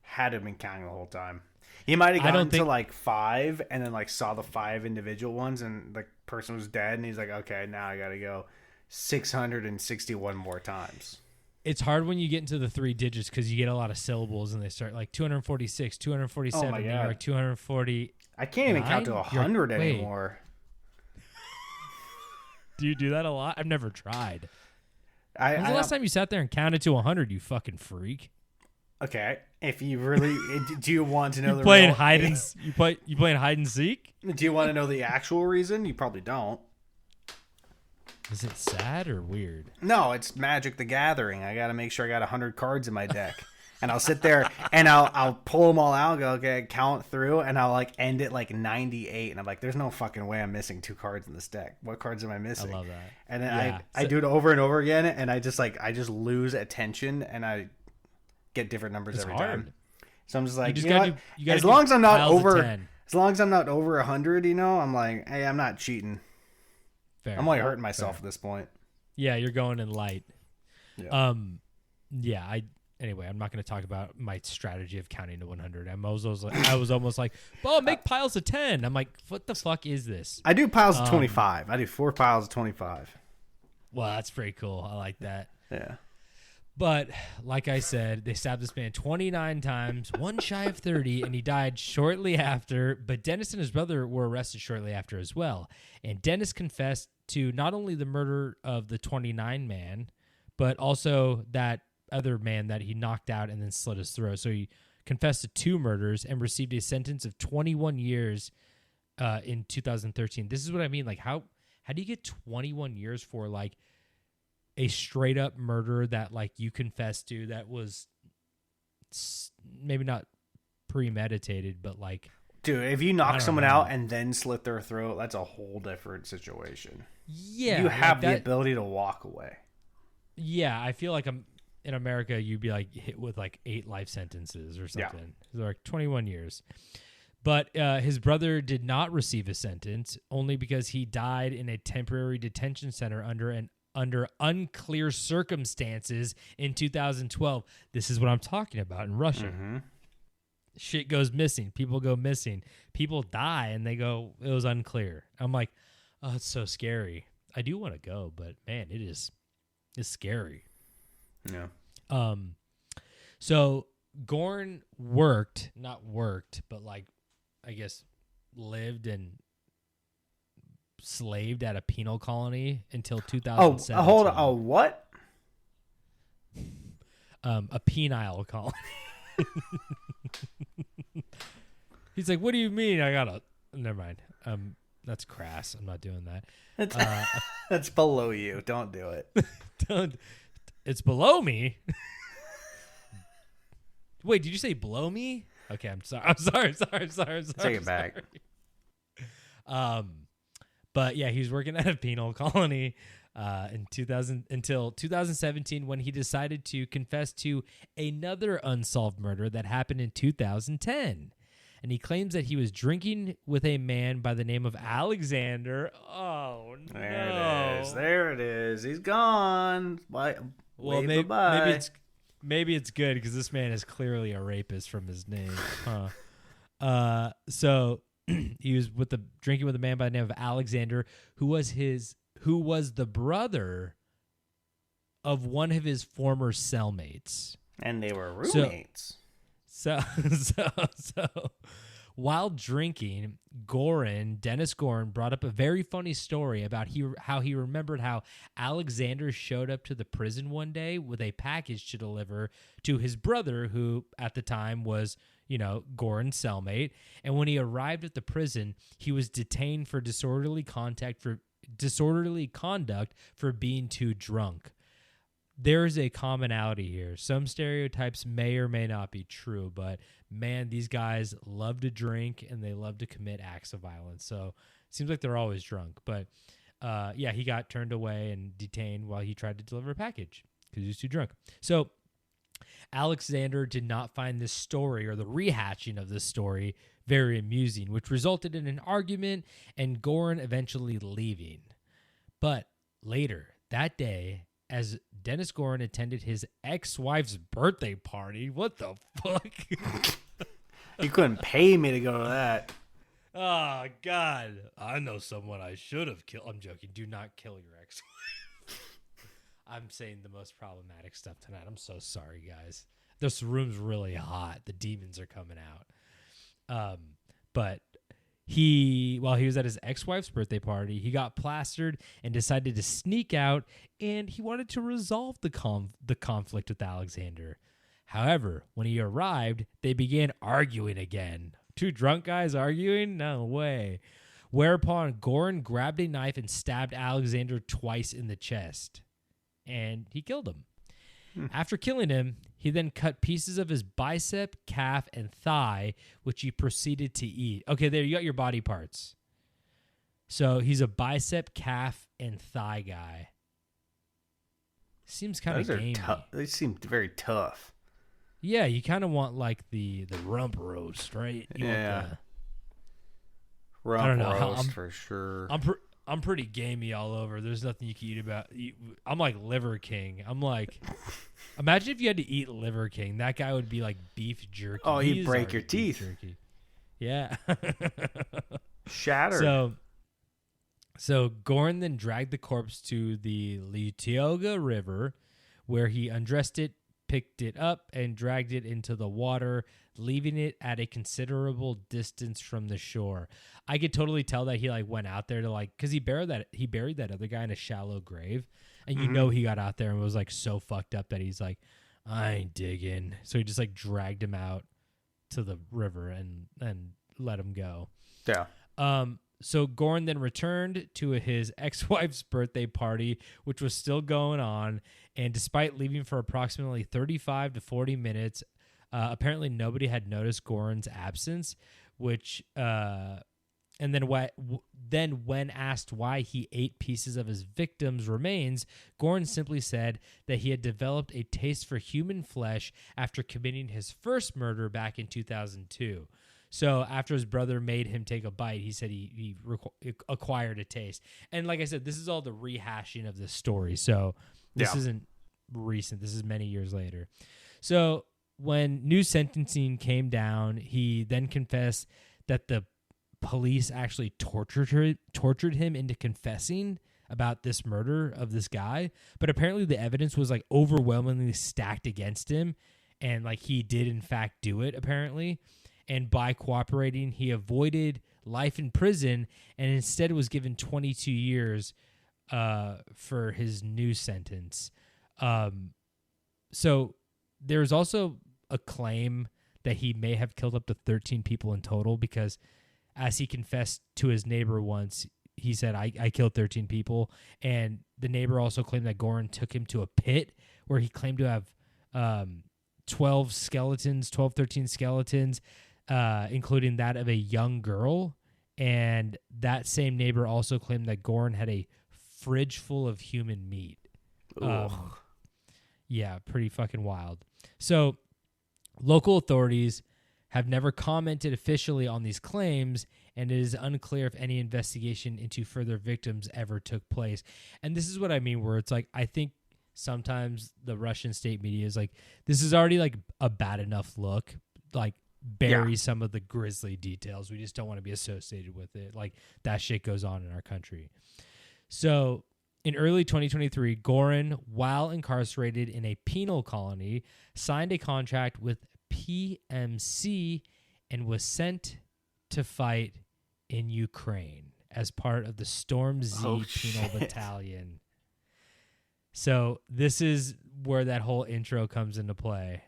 Had to have been counting the whole time. He might have gotten to like 5 and then like saw the 5 individual ones and the person was dead and he's like, okay, now I got to go 661 more times. It's hard when you get into the 3 digits because you get a lot of syllables and they start like 246, 247, and you're like 240. I can't even count to 100 anymore. Do you do that a lot? I've never tried. When's the last time you sat there and counted to 100, you fucking freak? Okay, if you really do, you want to know you playing hide and seek? Do you want to know the actual reason? You probably don't. Is it sad or weird? No, it's Magic the Gathering. I got to make sure I got 100 cards in my deck. And I'll sit there and I'll pull them all out and go, okay, count through, and I'll like end at like 98. And I'm like, there's no fucking way I'm missing 2 cards in this deck. What cards am I missing? I love that. And then I do it over and over again, and I just lose attention, and I get different numbers every time. So I'm just like, as long as I'm not over 100, I'm like, hey, I'm not cheating. Fair. I'm only hurting myself at this point. Yeah, you're going in light. Yeah. Anyway, I'm not going to talk about my strategy of counting to 100. I was almost like, oh, make piles of 10. I'm like, what the fuck is this? I do piles of 25. I do 4 piles of 25. Well, that's pretty cool. I like that. Yeah. But like I said, they stabbed this man 29 times, one shy of 30, and he died shortly after. But Dennis and his brother were arrested shortly after as well. And Dennis confessed to not only the murder of the 29 man, but also that other man that he knocked out and then slit his throat. So he confessed to 2 murders and received a sentence of 21 years in 2013. This is what I mean. Like, how do you get 21 years for like a straight up murder that like you confessed to that was maybe not premeditated, but like, dude, if you knock someone out and then slit their throat, that's a whole different situation. Yeah, you have like the ability to walk away. Yeah, I feel like in America, you'd be like hit with like 8 life sentences or something. Yeah. So like 21 years. But his brother did not receive a sentence, only because he died in a temporary detention center under unclear circumstances in 2012. This is what I'm talking about in Russia. Mm-hmm. Shit goes missing. People go missing. People die, and they go, it was unclear. I'm like, oh, it's so scary. I do want to go, but man, it's scary. Yeah. So Gorin not worked, but like, I guess lived and slaved at a penal colony until 2007. Oh, hold on. Oh, what? A penile colony. He's like, what do you mean? Never mind. That's crass. I'm not doing that. That's below you. Don't do it. It's below me. Wait, did you say below me? Okay, I'm sorry. Take it back. But yeah, he was working at a penal colony in 2000 until 2017 when he decided to confess to another unsolved murder that happened in 2010. And he claims that he was drinking with a man by the name of Alexander. Oh, no. There it is. He's gone. Bye. Well, maybe it's good because this man is clearly a rapist from his name. Huh. So he was drinking with a man by the name of Alexander, who was the brother of one of his former cellmates. And they were roommates. So while drinking, Dennis Gorin, brought up a very funny story about how he remembered how Alexander showed up to the prison one day with a package to deliver to his brother, who at the time was, Gorin's cellmate. And when he arrived at the prison, he was detained for disorderly conduct for being too drunk. There's a commonality here. Some stereotypes may or may not be true, but man, these guys love to drink and they love to commit acts of violence. So it seems like they're always drunk. But yeah, he got turned away and detained while he tried to deliver a package because he was too drunk. So Alexander did not find this story or the rehashing of this story very amusing, which resulted in an argument and Gorin eventually leaving. But later that day, as Dennis Gorin attended his ex-wife's birthday party. What the fuck? You couldn't pay me to go to that. Oh, God. I know someone I should have killed. I'm joking. Do not kill your ex-wife. I'm saying the most problematic stuff tonight. I'm so sorry, guys. This room's really hot. The demons are coming out. But while he was at his ex-wife's birthday party, he got plastered and decided to sneak out, and he wanted to resolve the conflict with Alexander. However, when he arrived, they began arguing again. Two drunk guys arguing? No way. Whereupon Gorin grabbed a knife and stabbed Alexander twice in the chest, and he killed him. After killing him, he then cut pieces of his bicep, calf, and thigh, which he proceeded to eat. Okay, there, you got your body parts. So he's a bicep, calf, and thigh guy. Seems kind of gamey. They seem very tough. Yeah, you kind of want like the rump roast, right? Rump roast for sure. I'm pretty gamey all over. There's nothing you can eat about. I'm like Liver King. I'm like, imagine if you had to eat Liver King. That guy would be like beef jerky. Oh, he'd break your teeth. Jerky. Yeah. Shattered. So Gorin then dragged the corpse to the Litioga River, where he undressed it, picked it up, and dragged it into the water, leaving it at a considerable distance from the shore. I could totally tell that he like went out there to like, because he buried that other guy in a shallow grave, and he got out there and was like so fucked up that he's like, I ain't digging. So he just like dragged him out to the river and let him go. Yeah. So Gorin then returned to his ex-wife's birthday party, which was still going on. And despite leaving for approximately 35 to 40 minutes, apparently nobody had noticed Gorin's absence, and then when asked why he ate pieces of his victims' remains, Gorin simply said that he had developed a taste for human flesh after committing his first murder back in 2002. So after his brother made him take a bite, he said he acquired a taste. And like I said, this is all the rehashing of this story. So this isn't recent. This is many years later. So when new sentencing came down, he then confessed that the police actually tortured him into confessing about this murder of this guy. But apparently the evidence was like overwhelmingly stacked against him. And like he did in fact do it apparently. And by cooperating, he avoided life in prison and instead was given 22 years for his new sentence. So there's also a claim that he may have killed up to 13 people in total because as he confessed to his neighbor once, he said, I killed 13 people. And the neighbor also claimed that Gorin took him to a pit where he claimed to have 13 skeletons, including that of a young girl. And that same neighbor also claimed that Gorin had a fridge full of human meat. Yeah, pretty fucking wild. So local authorities have never commented officially on these claims, and it is unclear if any investigation into further victims ever took place. And this is what I mean, where it's like, I think sometimes the Russian state media is like, this is already like a bad enough look, like bury some of the grisly details. We just don't want to be associated with it. Like that shit goes on in our country. So in early 2023, Gorin, while incarcerated in a penal colony, signed a contract with PMC and was sent to fight in Ukraine as part of the Storm Z penal battalion. So this is where that whole intro comes into play.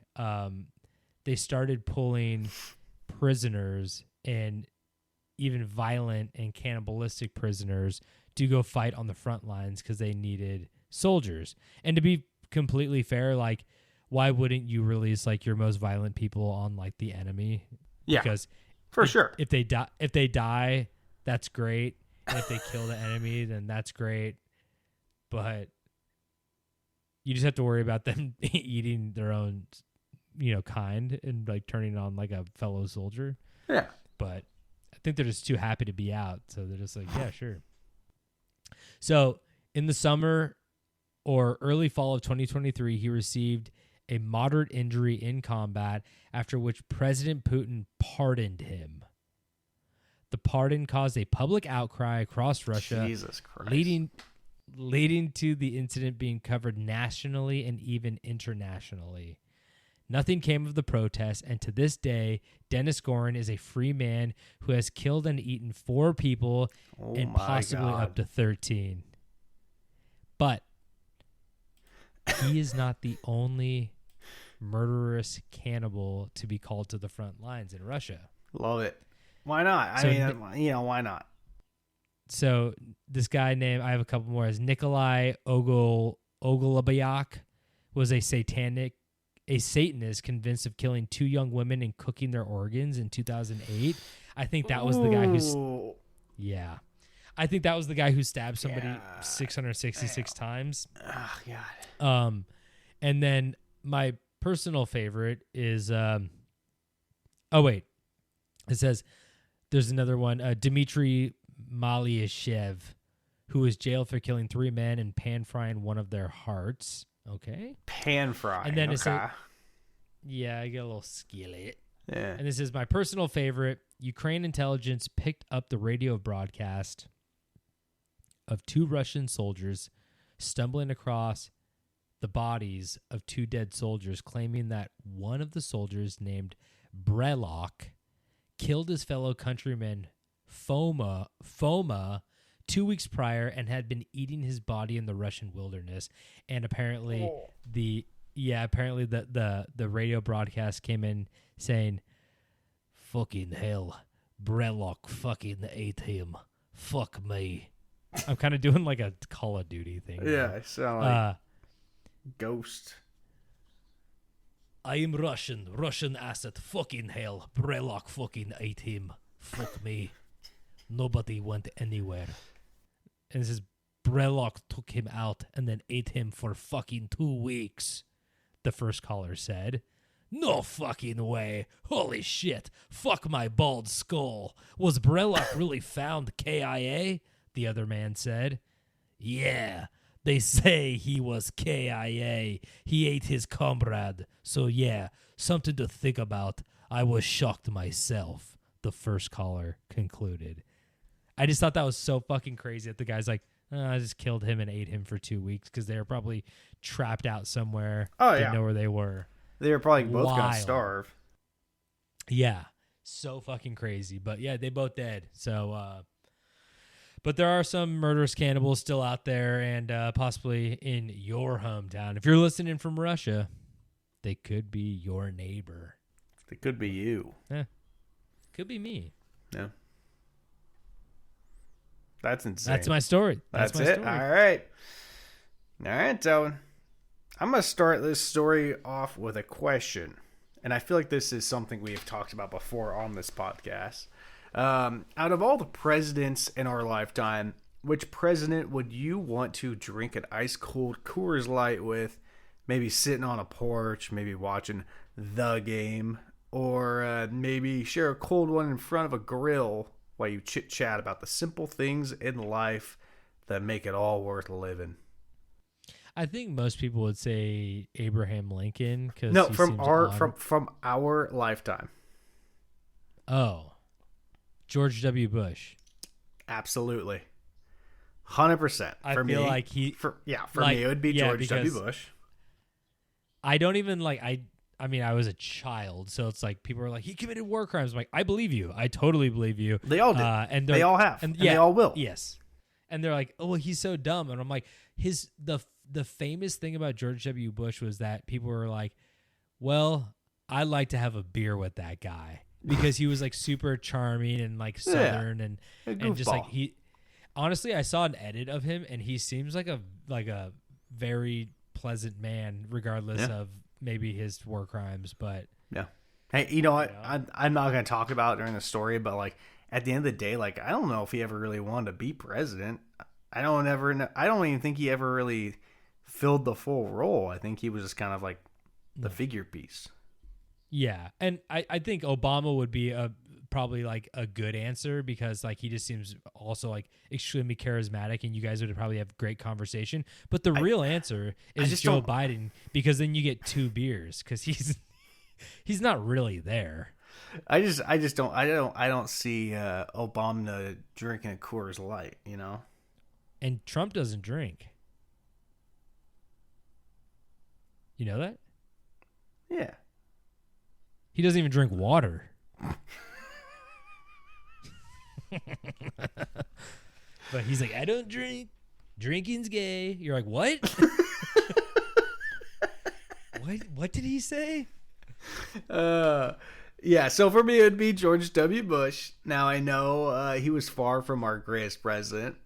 They started pulling prisoners and even violent and cannibalistic prisoners to go fight on the front lines because they needed soldiers. And to be completely fair, like, why wouldn't you release like your most violent people on like the enemy? Yeah, because sure. If they die, that's great. And if they kill the enemy, then that's great. But you just have to worry about them eating their own, kind and like turning on like a fellow soldier. Yeah. But I think they're just too happy to be out. So they're just like, yeah, sure. So in the summer or early fall of 2023, he received a moderate injury in combat, after which President Putin pardoned him. The pardon caused a public outcry across Russia, Jesus Christ. leading to the incident being covered nationally and even internationally. Nothing came of the protests, and to this day, Dennis Gorin is a free man who has killed and eaten 4 people and possibly up to 13. But he is not the only murderous cannibal to be called to the front lines in Russia. Love it. Why not? Why not? So this guy named, I have a couple more, is Nikolai Ogolobyak, was a Satanist convinced of killing 2 young women and cooking their organs in 2008. I think that was the guy I think that was the guy who stabbed somebody 666 times. Oh, God. And then my personal favorite is, it says there's another one, Dmitry Malyashev, who was jailed for killing 3 men and pan-frying one of their hearts. Okay. Pan-frying. And then okay. I get a little skillet. Yeah. And this is my personal favorite. Ukraine intelligence picked up the radio broadcast of 2 Russian soldiers stumbling across the bodies of 2 dead soldiers, claiming that one of the soldiers, named Brelok, killed his fellow countryman Foma 2 weeks prior and had been eating his body in the Russian wilderness. And apparently the radio broadcast came in saying, "Fucking hell, Brellock fucking ate him. Fuck me. I'm kind of doing like a Call of Duty thing. Yeah, I sound like Ghost. I am Russian. Russian asset. Fucking hell. Brellock fucking ate him. Fuck me. Nobody went anywhere. And it says Brellock took him out and then ate him for fucking 2 weeks. The first caller said. No fucking way. Holy shit. Fuck my bald skull. Was Brellock really found KIA? The other man said. Yeah. They say he was KIA. He ate his comrade. So yeah, something to think about. I was shocked myself, the first caller concluded. I just thought that was so fucking crazy that the guy's like, I just killed him and ate him for 2 weeks because they were probably trapped out somewhere. Oh, Didn't yeah. know where they were. They were probably both going Wild. to starve. Yeah. So fucking crazy. But yeah, they both dead. So, but there are some murderous cannibals still out there and possibly in your hometown. If you're listening from Russia, they could be your neighbor. It could be you. Yeah. Could be me. Yeah. That's insane. That's my story. That's my it? story. All right. All right, Dylan. I'm going to start this story off with a question. And I feel like this is something we have talked about before on this podcast. Out of all the presidents in our lifetime, which president would you want to drink an ice-cold Coors Light with, maybe sitting on a porch, maybe watching the game, or maybe share a cold one in front of a grill while you chit-chat about the simple things in life that make it all worth living? I think most people would say Abraham Lincoln. Cause No, he from seems our honored. from our lifetime. Oh. George W. Bush. Absolutely. 100%. I For feel me, like he... for like, me, it would be yeah, George W. because Bush. I don't even like... I mean, I was a child, so it's like people are like, he committed war crimes. I'm like, I believe you. I totally believe you. They all did. And They all have. And yeah, they all will. Yes. And they're like, oh, well, he's so dumb. And I'm like, the famous thing about George W. Bush was that people were like, well, I like to have a beer with that guy because he was like super charming and like Southern A and just like goofball. he. Honestly, I saw an edit of him and he seems like a very pleasant man, regardless Yeah. of maybe his war crimes. But Yeah. Hey, you know what? Yeah. I'm not going to talk about it during the story, but like at the end of the day, like I don't know if he ever really wanted to be president. I don't even think he ever really filled the full role. I think he was just kind of like the figure piece. yeah, and I think Obama would be probably like a good answer because like he just seems also like extremely charismatic and you guys would probably have great conversation. But the real answer is just Joe don't- Biden because then you get 2 beers because he's not really there. I don't see Obama drinking a Coors Light, you know? And Trump doesn't drink. You know that? Yeah. He doesn't even drink water. But he's like, I don't drink. Drinking's gay. You're like, what? What did he say? Yeah, so for me, it would be George W. Bush. Now, I know he was far from our greatest president,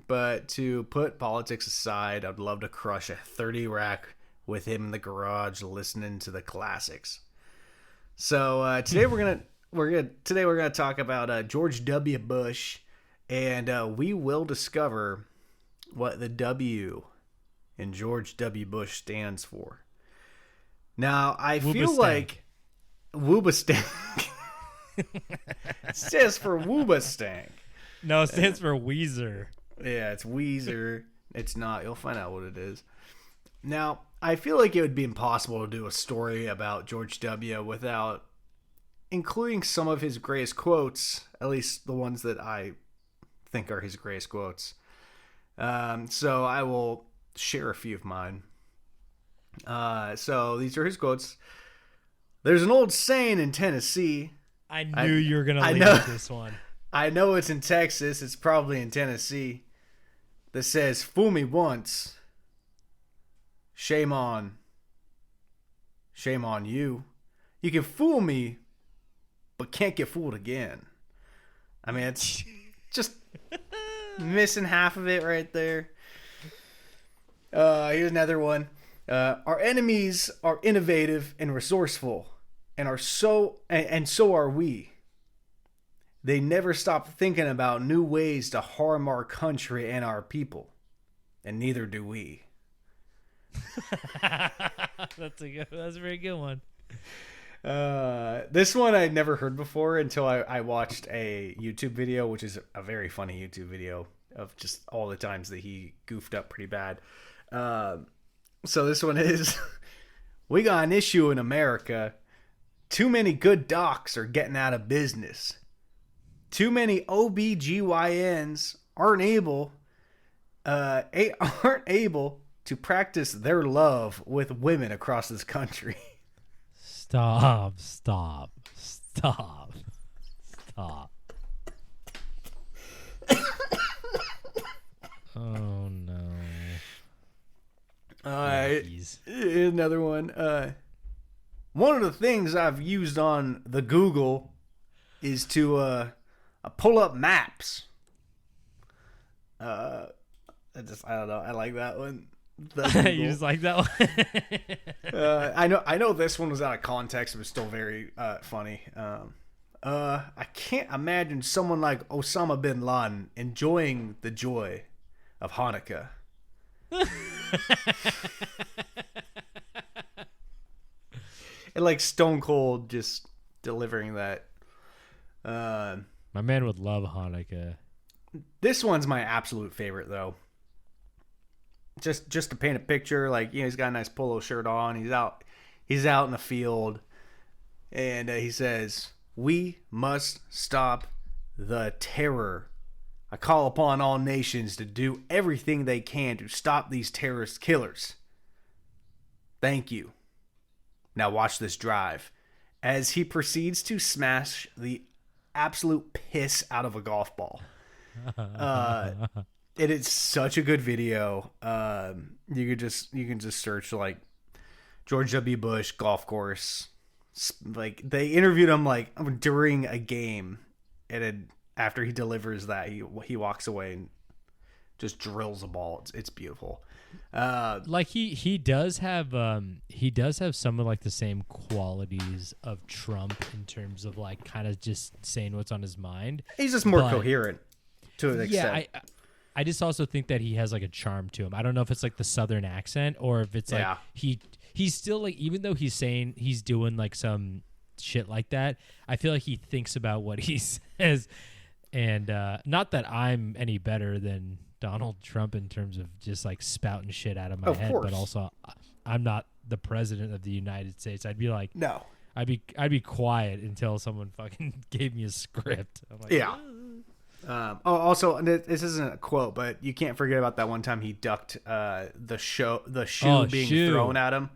but to put politics aside, I'd love to crush a 30 rack with him in the garage listening to the classics. So today we're gonna talk about George W. Bush, and we will discover what the W in George W. Bush stands for. Now, I feel Woobastank. like Woobastank stands for Woobastank. No, it stands for Weezer. Yeah, it's Weezer. It's not. You'll find out what it is. Now, I feel like it would be impossible to do a story about George W. without including some of his greatest quotes, at least the ones that I think are his greatest quotes. So I will share a few of mine. So these are his quotes. There's an old saying in Tennessee. I knew you were going to I lead know. with this one. I know it's in Texas. It's probably in Tennessee. That says, "Fool me once. Shame on you. You can fool me, but can't get fooled again." I mean, it's just missing half of it right there. Here's another one. Our enemies are innovative and resourceful, and so are we. They never stop thinking about new ways to harm our country and our people, and neither do we. That's a very good one. This one I'd never heard before until I watched a YouTube video, which is a very funny YouTube video of just all the times that he goofed up pretty bad. So this one is, we got an issue in America. Too many good docs are getting out of business. Too many OBGYNs aren't able to practice their love with women across this country. Stop. Oh no. Here's another one. One of the things I've used on the Google is to pull up maps. I don't know. I like that one. You just like that one? I know this one was out of context, but still very funny. I can't imagine someone like Osama bin Laden enjoying the joy of Hanukkah. And like Stone Cold just delivering that. My man would love Hanukkah. This one's my absolute favorite though. Just to paint a picture, like, you know, he's got a nice polo shirt on. He's out in the field, and he says, "We must stop the terror. I call upon all nations to do everything they can to stop these terrorist killers. Thank you. Now watch this drive." As he proceeds to smash the absolute piss out of a golf ball. It is such a good video. You can just search like George W. Bush golf course. Like they interviewed him like during a game, and after he delivers that, he walks away and just drills a ball. It's beautiful. Like he does have some of like the same qualities of Trump in terms of like kind of just saying what's on his mind. He's just more coherent to an extent. Yeah, I just also think that he has like a charm to him. I don't know if it's like the Southern accent or if it's like he's still like, even though he's saying he's doing like some shit like that, I feel like he thinks about what he says. And not that I'm any better than Donald Trump in terms of just like spouting shit out of my head, but also I'm not the president of the United States. I'd be like, no, I'd be quiet until someone fucking gave me a script. I'm like, yeah. Also, this isn't a quote, but you can't forget about that one time he ducked the shoe being thrown at him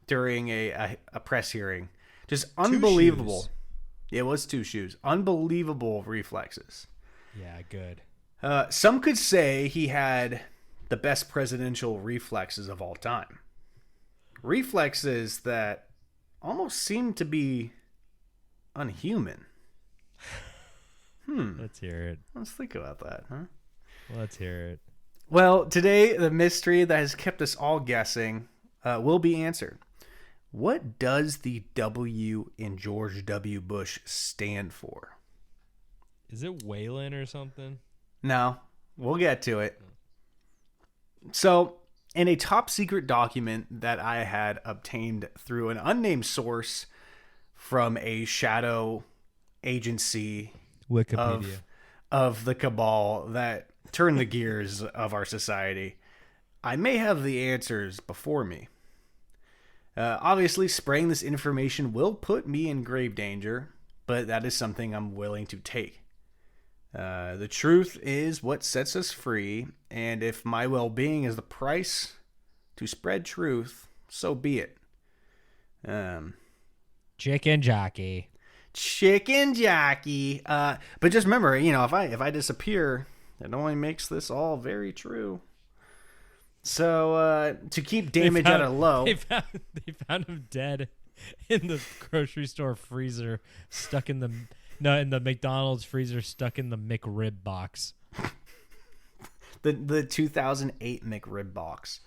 during a press hearing. Just unbelievable. It was 2 shoes. Unbelievable reflexes. Yeah, good. Some could say he had the best presidential reflexes of all time. Reflexes that almost seem to be unhuman. Let's hear it. Let's think about that, huh? Let's hear it. Well, today the mystery that has kept us all guessing will be answered. What does the W in George W. Bush stand for? Is it Waylon or something? No, we'll get to it. So, in a top secret document that I had obtained through an unnamed source from a shadow agency Wikipedia of the cabal that turned the gears of our society, I may have the answers before me. Obviously, spraying this information will put me in grave danger, but that is something I'm willing to take. The truth is what sets us free, and if my well-being is the price to spread truth, so be it. Chicken jockey. But just remember, you know, if I disappear, it only makes this all very true. So to keep damage at a low, they found him dead in the grocery store freezer, stuck in No, in the McDonald's freezer stuck in the McRib box. The 2008 McRib box.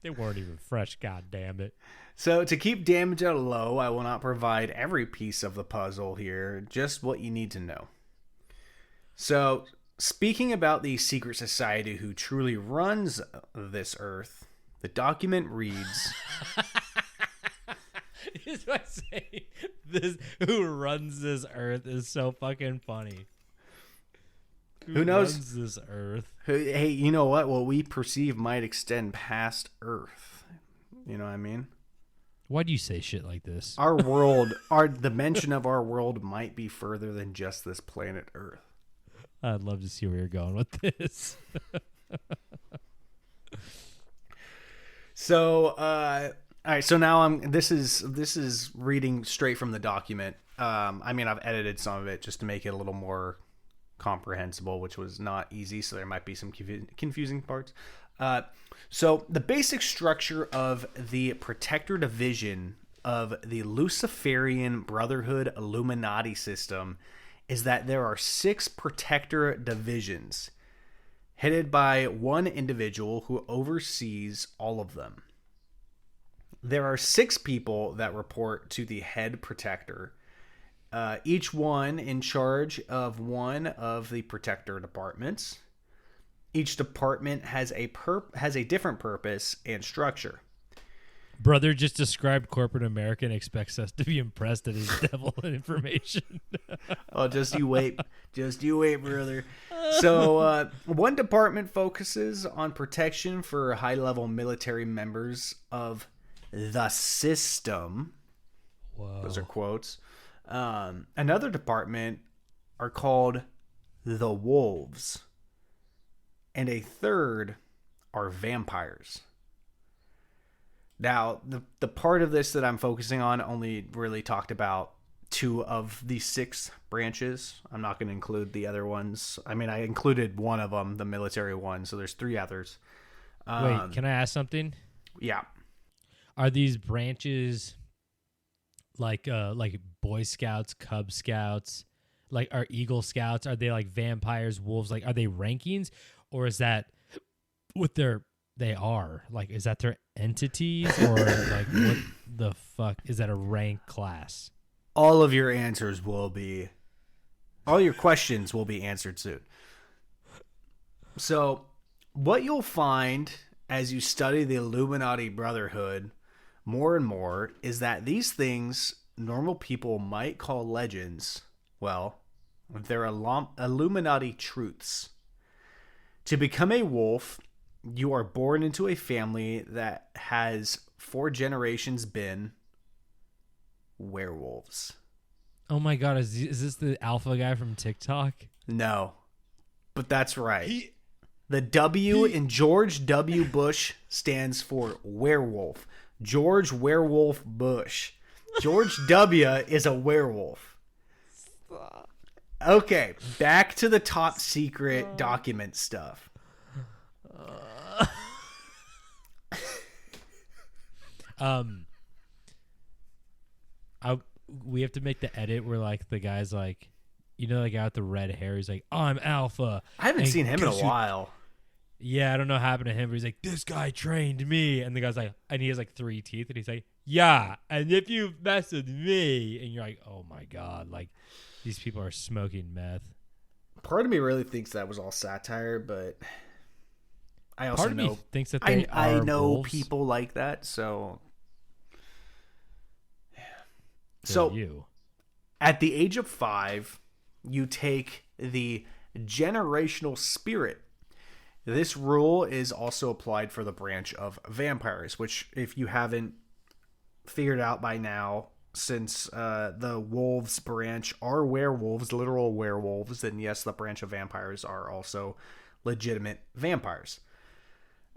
They weren't even fresh, god damn it. So to keep damage at a low, I will not provide every piece of the puzzle here, just what you need to know. So, speaking about the secret society who truly runs this earth, the document reads... Here's what I say. This, who runs this earth is so fucking funny. Who knows? Runs this earth? Hey, you know what? What we perceive might extend past Earth. You know what I mean? Why do you say shit like this? Our world, our dimension of our world might be further than just this planet Earth. I'd love to see where you're going with this. So, all right. So now this is reading straight from the document. I mean, I've edited some of it just to make it a little more comprehensible, which was not easy. So there might be some confusing parts. So the basic structure of the Protector Division of the Luciferian Brotherhood Illuminati system is that there are 6 Protector Divisions, headed by one individual who oversees all of them. There are 6 people that report to the head protector, each one in charge of one of the protector departments. Each department has a different purpose and structure. Brother just described corporate America and expects us to be impressed at his devil information. Oh, just you wait, brother. So, one department focuses on protection for high-level military members of the system. Whoa. Those are quotes. Another department are called the wolves, and a third are vampires. Now, the part of this that I'm focusing on only really talked about 2 of the 6 branches. I'm not going to include the other ones. I mean, I included one of them, the military one, so there's 3 others. Wait, can I ask something? Yeah. Are these branches like Boy Scouts, Cub Scouts, like are Eagle Scouts? Are they like vampires, wolves? Like, are they rankings, or is that what they are? Like, is that their entities, or like what the fuck is that, a rank class? All of your questions will be answered soon. So, what you'll find as you study the Illuminati Brotherhood more and more is that these things normal people might call legends, well, they're Illuminati truths. To become a wolf, you are born into a family that has 4 generations been werewolves. Oh my god, is this the alpha guy from TikTok? No, but that's right. The W in George W. Bush stands for werewolf. George Werewolf Bush. George W. is a werewolf. Okay, back to the top secret document stuff. We have to make the edit where like the guy's like, you know, the guy with the red hair. He's like, I'm alpha. I haven't seen him in a while. Yeah, I don't know what happened to him, but he's like, this guy trained me. And the guy's like, and he has like 3 teeth. And he's like, yeah. And if you mess with me, and you're like, oh my God, like these people are smoking meth. Part of me really thinks that was all satire, but I also Part of know me thinks that they I are know wolves. people like that, so They're so you. at the age of 5, you take the generational spirit. This rule is also applied for the branch of vampires, which, if you haven't figured out by now, since the wolves branch are werewolves, literal werewolves, then yes, the branch of vampires are also legitimate vampires.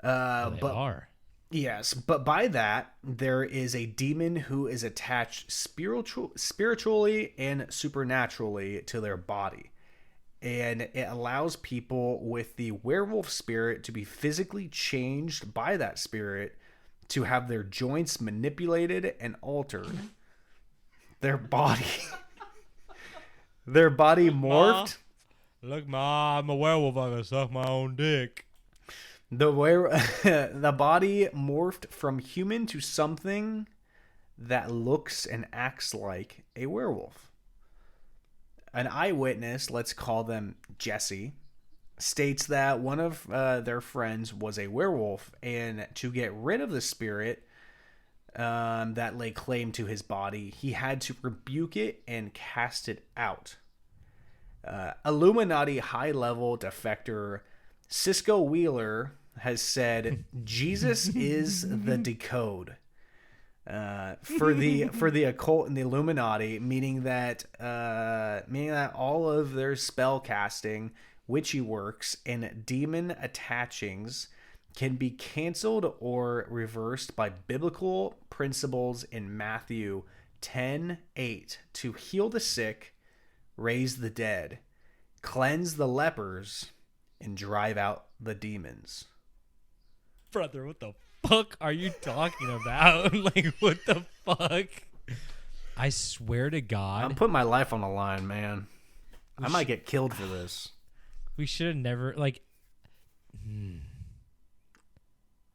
They are. Yes, but by that, there is a demon who is attached spiritually and supernaturally to their body. And it allows people with the werewolf spirit to be physically changed by that spirit, to have their joints manipulated and altered, their body their body morphed. Look, Ma, I'm a werewolf. I can suck my own dick. The body morphed from human to something that looks and acts like a werewolf. An eyewitness, let's call them Jesse, states that one of their friends was a werewolf, and to get rid of the spirit that lay claim to his body, he had to rebuke it and cast it out. Illuminati high-level defector Cisco Wheeler has said, "Jesus is the decode." For the occult and the Illuminati, meaning that all of their spell casting, witchy works, and demon attachings can be canceled or reversed by biblical principles in Matthew 10:8 to heal the sick, raise the dead, cleanse the lepers, and drive out the demons. Brother, what the fuck are you talking about? Like, what the fuck? I swear to God. I'm putting my life on the line, man. I might get killed for this. We should have never, like...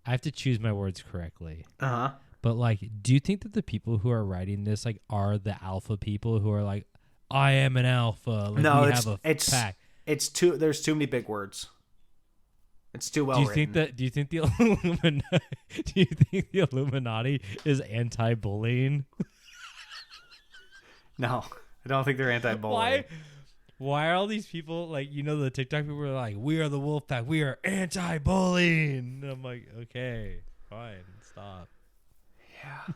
I have to choose my words correctly. Uh-huh. But, like, do you think that the people who are writing this, like, are the alpha people who are like, I am an alpha. Like, no, we it's have a pack. It's too. There's too many big words. It's too well written. Do you think the Illuminati is anti-bullying? No, I don't think they're anti-bullying. Why are all these people like, you know, the TikTok people are like, we are the wolf pack, we are anti-bullying. And I'm like, okay, fine, stop. Yeah.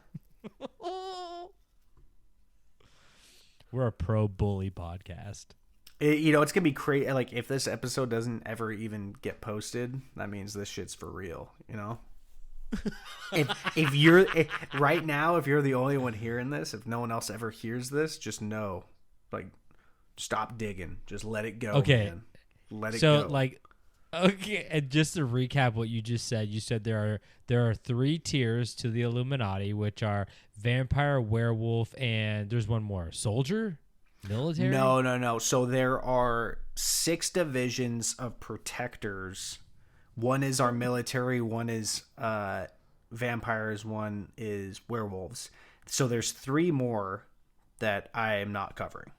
We're a pro-bully podcast. It's gonna be crazy. Like, if this episode doesn't ever even get posted, that means this shit's for real. You know. if you're right now, if you're the only one hearing this, if no one else ever hears this, just know, like, stop digging. Just let it go. Okay. Man. Let it go. So, like, okay, and just to recap what you just said, you said there are 3 tiers to the Illuminati, which are vampire, werewolf, and there's one more, soldier, military. No. So there are 6 divisions of protectors. One is our military. One is vampires. One is werewolves. So there's 3 more that I am not covering.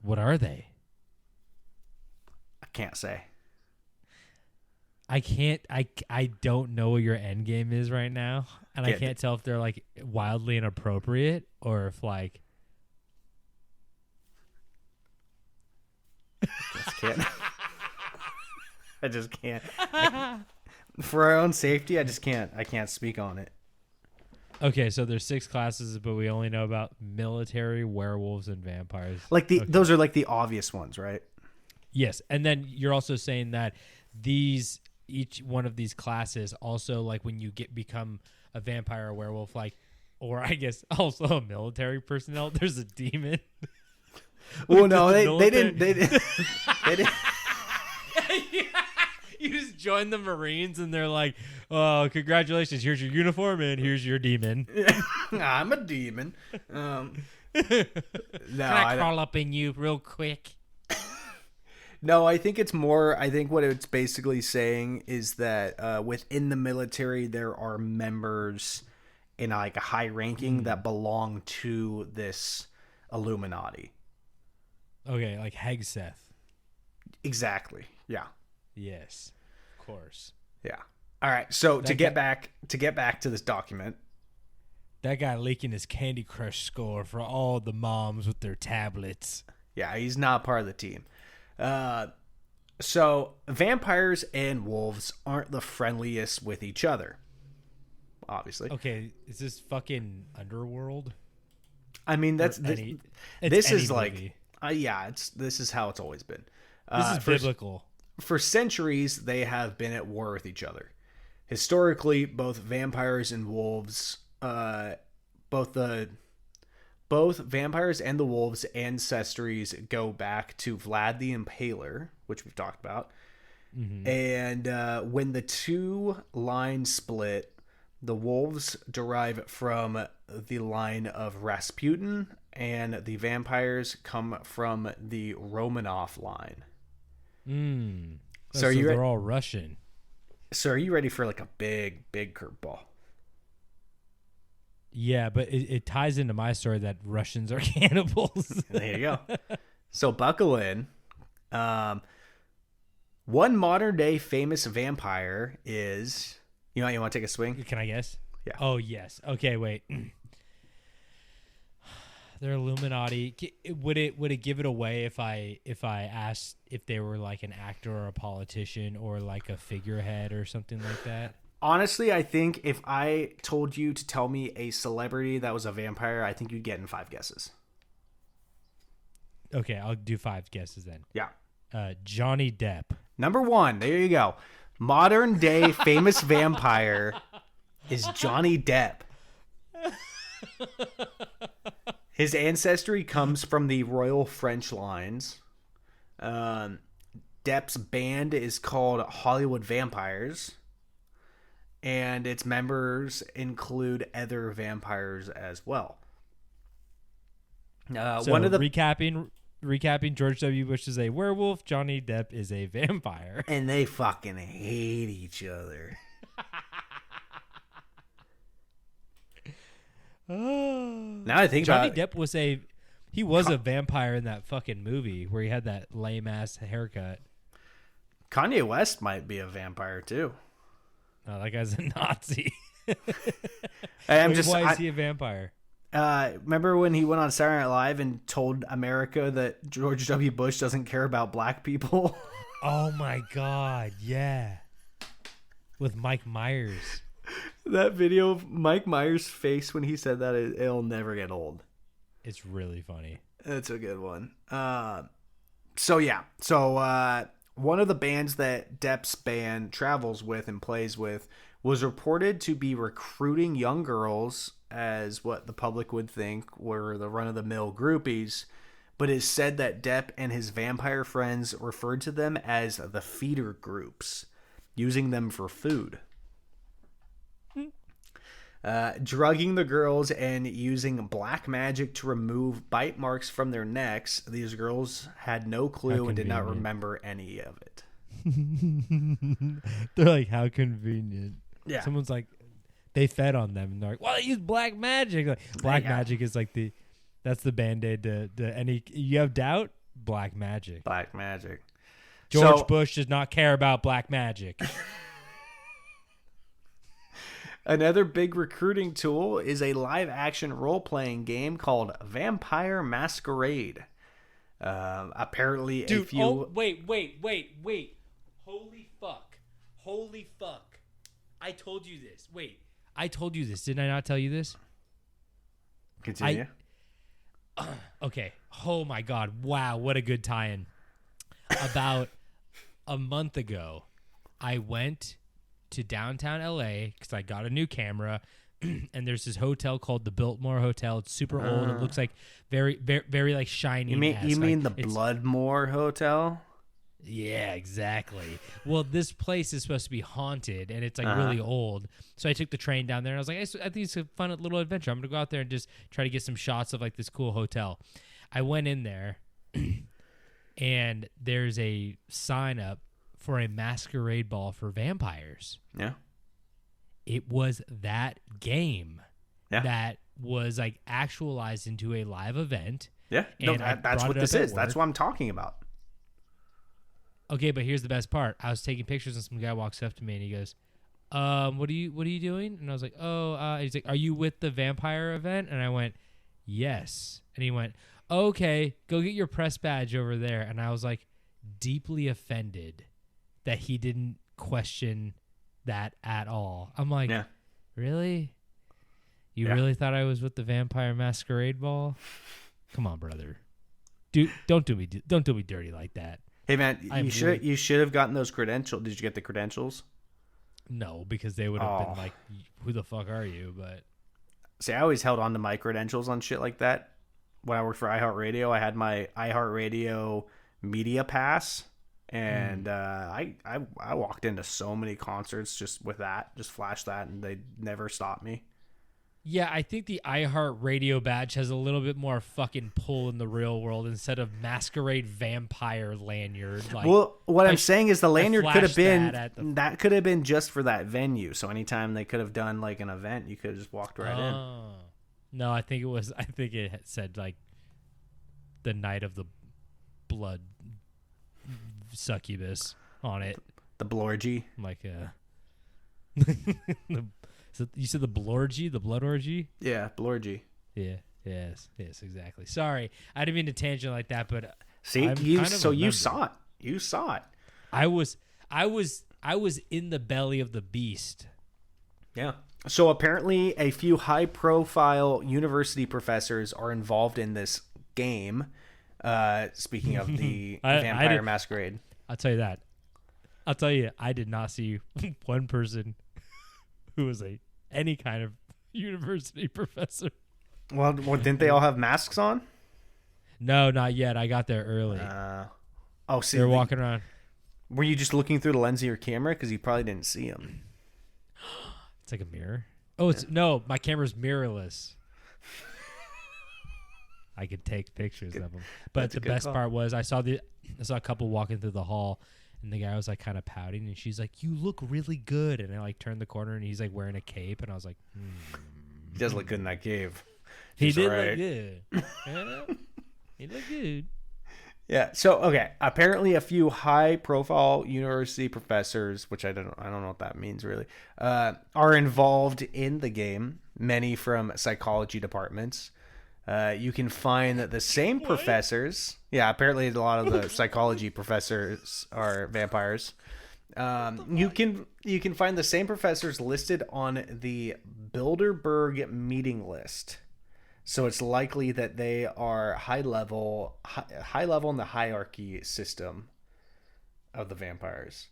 What are they? I can't say. I don't know what your end game is right now, and I can't tell if they're like wildly inappropriate or if like. I just can't. For our own safety, I just can't. I can't speak on it. Okay, so there's 6 classes, but we only know about military, werewolves, and vampires. Like those are like the obvious ones, right? Yes, and then you're also saying that each one of these classes also, like, when you become a vampire or werewolf, like, or I guess also a military personnel, there's a demon. Well, no, they didn't. They didn't. You just join the Marines and they're like, "Oh, congratulations! Here's your uniform and here's your demon." I'm a demon. No, Can I crawl up in you real quick? No, I think it's more. I think what it's basically saying is that within the military there are members in like a high ranking that belong to this Illuminati. Okay, like Hegseth. Exactly. Yeah. Yes, of course. Yeah. All right. So to get back to this document, that guy leaking his Candy Crush score for all the moms with their tablets. Yeah, he's not part of the team. So vampires and wolves aren't the friendliest with each other. Obviously. Okay, is this fucking Underworld? I mean, this is like, this is how it's always been. This is biblical. For centuries, they have been at war with each other. Historically, both vampires and wolves, both vampires and the wolves' ancestries go back to Vlad the Impaler, which we've talked about. Mm-hmm. And when the 2 lines split, The wolves derive from the line of Rasputin, and the vampires come from the Romanov line. So they're all Russian. So are you ready for like a big curveball? Yeah, but it ties into my story that Russians are cannibals. There you go. So buckle in. One modern day famous vampire is... You want to take a swing? Can I guess? Yeah. Oh, yes. Okay, wait. They're Illuminati. Would it give it away if I asked if they were like an actor or a politician or like a figurehead or something like that? Honestly, I think if I told you to tell me a celebrity that was a vampire, I think you'd get in 5 guesses. Okay, I'll do 5 guesses then. Yeah. Johnny Depp. Number 1. There you go. Modern day famous vampire is Johnny Depp. His ancestry comes from the royal French lines. Depp's band is called Hollywood Vampires. And its members include other vampires as well. So one of the recapping, George W. Bush is a werewolf, Johnny Depp is a vampire. And they fucking hate each other. Now I think Johnny Depp was a vampire in that fucking movie where he had that lame ass haircut. Kanye West might be a vampire too. No, that guy's a Nazi. Why is he a vampire? Remember when he went on Saturday Night Live and told America that George W. Bush doesn't care about black people? Oh my God, yeah. With Mike Myers. That video of Mike Myers' face when he said that, it'll never get old. It's really funny. That's a good one. So one of the bands that Depp's band travels with and plays with was reported to be recruiting young girls as what the public would think were the run-of-the-mill groupies, but it's said that Depp and his vampire friends referred to them as the feeder groups, using them for food. Drugging the girls and using black magic to remove bite marks from their necks. These girls had no clue and did not remember any of it. They're like, how convenient. Yeah. Someone's like, they fed on them and they're like, well, they use black magic. Like, black magic is like that's the Band-Aid to any, you have doubt? Black magic. Black magic. George Bush does not care about black magic. Another big recruiting tool is a live-action role-playing game called Vampire Masquerade. Apparently, dude, if you... wait. Holy fuck. I told you this. Wait, I told you this. Didn't I not tell you this? Continue. Okay. Oh, my God. Wow, what a good tie-in. About a month ago, I went to downtown LA because I got a new camera, and there's this hotel called the Biltmore Hotel. It's super old. It looks like very, very, very like shiny. You mean the Bloodmore Hotel? Yeah, exactly. Well, this place is supposed to be haunted, and it's like really old. So I took the train down there, and I was like, I think it's a fun little adventure. I'm gonna go out there and just try to get some shots of like this cool hotel. I went in there, and there's a sign up for a masquerade ball for vampires. Yeah. It was that game that was like actualized into a live event. Yeah. No, that's what this is. That's what I'm talking about. Okay, but here's the best part. I was taking pictures and some guy walks up to me and he goes, what are you doing? And I was like, he's like, are you with the vampire event? And I went, yes. And he went, okay, go get your press badge over there. And I was like deeply offended that he didn't question that at all. I'm like, really? You really thought I was with the Vampire Masquerade Ball? Come on, brother. Dude, don't do me dirty like that. Hey man, you should have gotten those credentials. Did you get the credentials? No, because they would have been like, who the fuck are you? But see, I always held on to my credentials on shit like that. When I worked for iHeartRadio, I had my iHeartRadio media pass. And I walked into so many concerts just with that, just flash that, and they never stopped me. Yeah, I think the iHeartRadio badge has a little bit more fucking pull in the real world instead of masquerade vampire lanyard. Like, well, what I'm saying is the lanyard could have flashed been that could have been just for that venue. So anytime they could have done like an event, you could have just walked right in. No, I think it had said like the night of the blood succubus on it. The blorgy. Like so you said the blorgy, the blood orgy? Yeah, blorgy. Yeah. Yes, exactly. Sorry, I didn't mean to tangent like that, but see, you saw it. You saw it. I was in the belly of the beast. Yeah. So apparently, a few high-profile university professors are involved in this game. Speaking of the Vampire Masquerade, I'll tell you that. I'll tell you, I did not see one person who was any kind of university professor. Well, didn't they all have masks on? No, not yet. I got there early. See, they're walking around. Were you just looking through the lens of your camera? Because you probably didn't see them. It's like a mirror. Oh, no, my camera's mirrorless. I could take pictures of them. But the best part was I saw a couple walking through the hall, and the guy was like kind of pouting, and she's like, "You look really good." And I like turned the corner, and he's like wearing a cape, and I was like, He does look good in that cave. He did look good. Yeah, he looked good. Yeah. So okay, apparently a few high-profile university professors, which I don't know what that means really, are involved in the game. Many from psychology departments. You can find that the same professors. Yeah, apparently a lot of the psychology professors are vampires. You can find the same professors listed on the Bilderberg meeting list. So it's likely that they are high level in the hierarchy system of the vampires.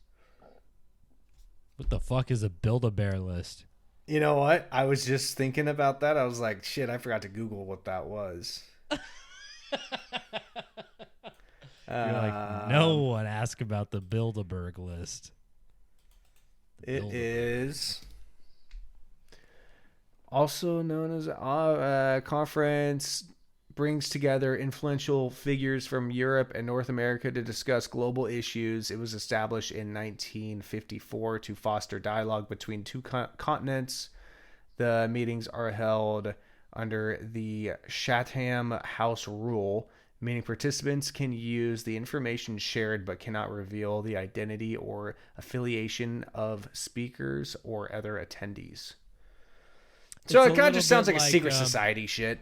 What the fuck is a Build-A-Bear list? You know what? I was just thinking about that. I was like, shit, I forgot to Google what that was. You're like, no one asked about the Bilderberg list. It is also known as a conference, brings together influential figures from Europe and North America to discuss global issues. It was established in 1954 to foster dialogue between two continents. The meetings are held under the Chatham House rule, meaning participants can use the information shared but cannot reveal the identity or affiliation of speakers or other attendees. So it kind of just sounds like a secret society shit.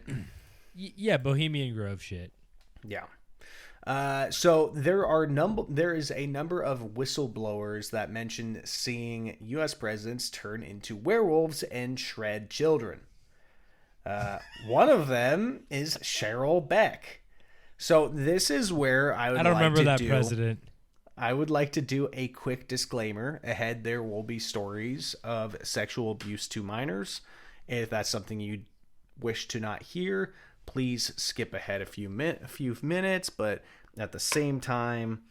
Yeah, Bohemian Grove shit. Yeah. So there is a number of whistleblowers that mention seeing U.S. presidents turn into werewolves and shred children. One of them is Cheryl Beck. So this is where I would. I don't like remember to that do, president. I would like to do a quick disclaimer ahead. There will be stories of sexual abuse to minors. If that's something you wish to not hear, please skip ahead a few minutes. But at the same time,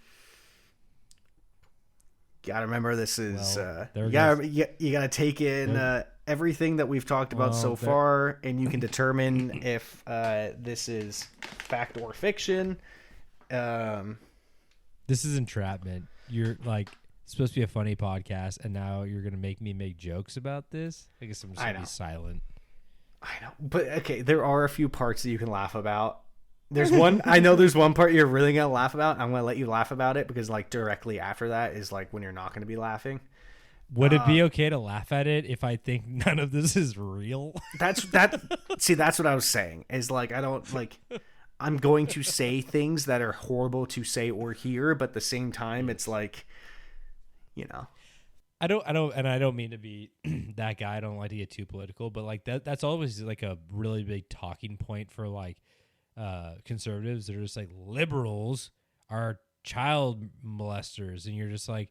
you gotta remember this is you gotta take in everything that we've talked about so far, and you can determine if this is fact or fiction. This is entrapment. You're like, it's supposed to be a funny podcast, and now you're gonna make me make jokes about this. I guess I'm just gonna be silent. I know, but okay, there are a few parts that you can laugh about. There's one, I know there's one part you're really gonna laugh about. I'm gonna let you laugh about it because like directly after that is like when you're not gonna be laughing. Would it be okay to laugh at it if I think none of this is real? See, that's what I was saying. Is like I don't like. I'm going to say things that are horrible to say or hear, but at the same time, it's like, you know. I don't mean to be that guy. I don't like to get too political, but like that's always like a really big talking point for like conservatives. They're just like, liberals are child molesters, and you're just like,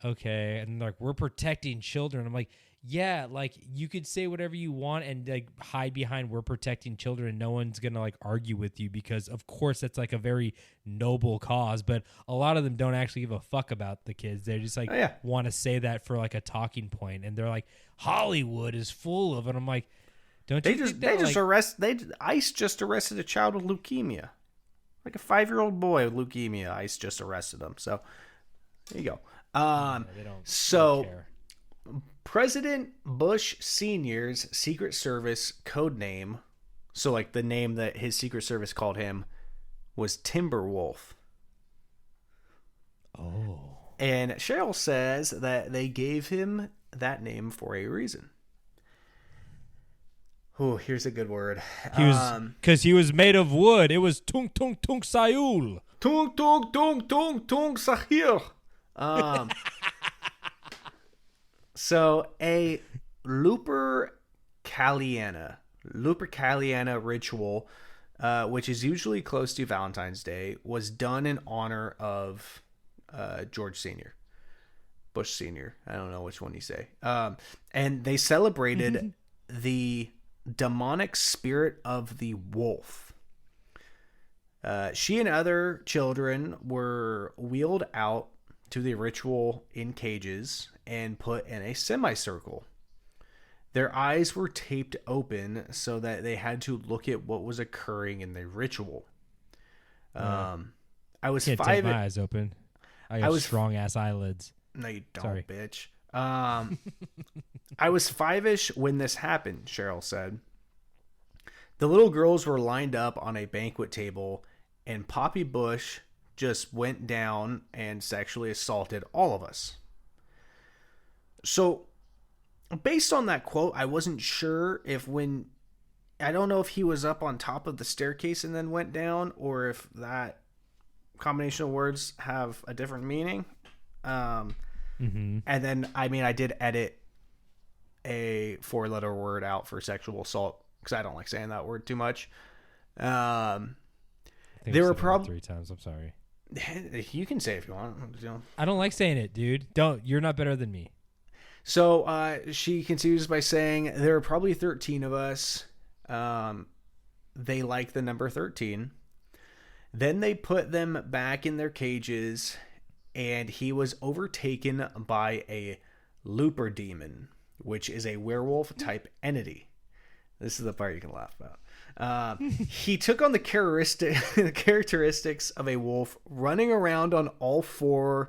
okay, and like, we're protecting children. I'm like, yeah, like you could say whatever you want and like hide behind we're protecting children and no one's gonna like argue with you because of course that's like a very noble cause, but a lot of them don't actually give a fuck about the kids. They just like want to say that for like a talking point, and they're like Hollywood is full of it. I'm like, don't you think that, ICE just arrested a child with leukemia, like a 5-year-old boy with leukemia. ICE just arrested him. So there you go. they don't care. President Bush Sr.'s Secret Service code name, so like the name that his Secret Service called him, was Timberwolf. Oh. And Cheryl says that they gave him that name for a reason. Oh, here's a good word. Because he was made of wood. It was tung tung tung sayul. Tung tung tung tung tung sahir. So a Lupercaliana ritual, which is usually close to Valentine's Day, was done in honor of George Sr., Bush Sr. I don't know which one you say. And they celebrated the demonic spirit of the wolf. She and other children were wheeled out to the ritual in cages and put in a semicircle. Their eyes were taped open so that they had to look at what was occurring in the ritual. I was Can't 5. take my eyes open. I got strong ass eyelids. No, you don't, Sorry. bitch. I was 5-ish when this happened, Cheryl said. The little girls were lined up on a banquet table, and Poppy Bush just went down and sexually assaulted all of us. So, based on that quote, I wasn't sure I don't know if he was up on top of the staircase and then went down, or if that combination of words have a different meaning. And then, I did edit a 4-letter word out for sexual assault because I don't like saying that word too much. There were probably 3 times. I'm sorry. You can say it if you want. I don't like saying it, dude. You're not better than me. So she continues by saying there are probably 13 of us. They like the number 13. Then they put them back in their cages, and he was overtaken by a looper demon, which is a werewolf type entity. This is the part you can laugh about. He took on the characteristics of a wolf, running around on all fours,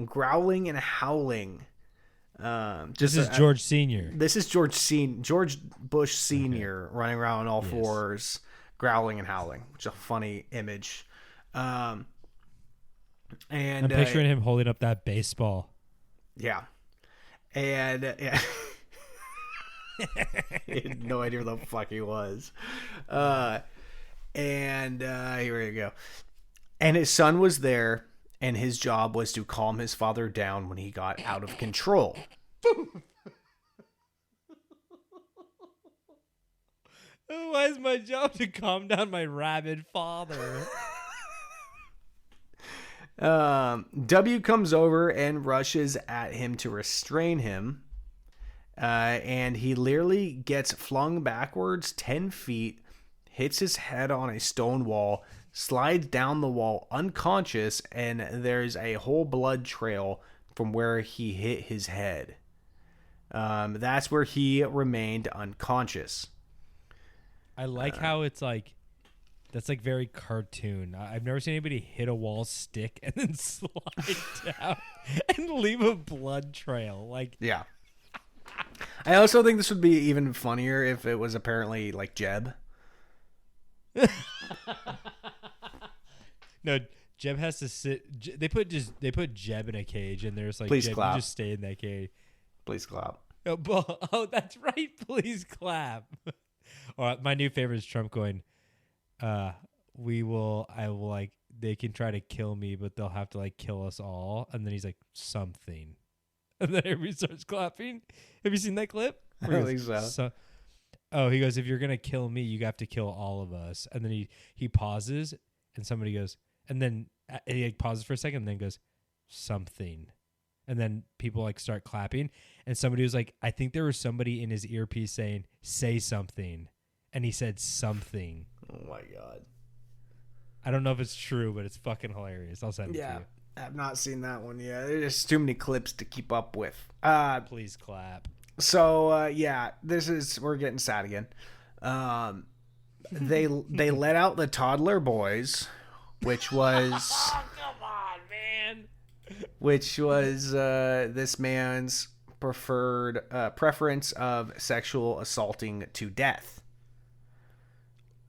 growling and howling. This is George Sr. This is George Bush Sr. running around on all fours, growling and howling, which is a funny image. And I'm picturing him holding up that baseball. Yeah. And yeah. He had no idea where the fuck he was. Here we go. And his son was there, and his job was to calm his father down when he got out of control. Why is my job to calm down my rabid father? W comes over and rushes at him to restrain him. And he literally gets flung backwards 10 feet, hits his head on a stone wall, slides down the wall unconscious, and there's a whole blood trail from where he hit his head. That's where he remained unconscious. I like how it's like, that's like very cartoon. I've never seen anybody hit a wall stick and then slide down and leave a blood trail. Like, yeah. I also think this would be even funnier if it was apparently like Jeb. No, Jeb has to sit. They put Jeb in a cage, and there's like, please Jeb, clap. you just stay in that cage. Please clap. Oh, that's right. Please clap. Or my new favorite is Trump going, I will like, they can try to kill me, but they'll have to like kill us all. And then he's like, something. And then everybody starts clapping. Have you seen that clip? I don't think so. He goes, if you're going to kill me, you have to kill all of us. And then he pauses, and somebody goes, and then he like pauses for a second and then goes, something. and then people like start clapping, and somebody was like, I think there was somebody in his earpiece saying, say something, and he said something. Oh my God. I don't know if it's true, but it's fucking hilarious. I'll send it to you. I've not seen that one yet. There's too many clips to keep up with. Please clap. So we're getting sad again. They let out the toddler boys, which was Oh, come on, man. which was this man's preference of sexual assaulting to death.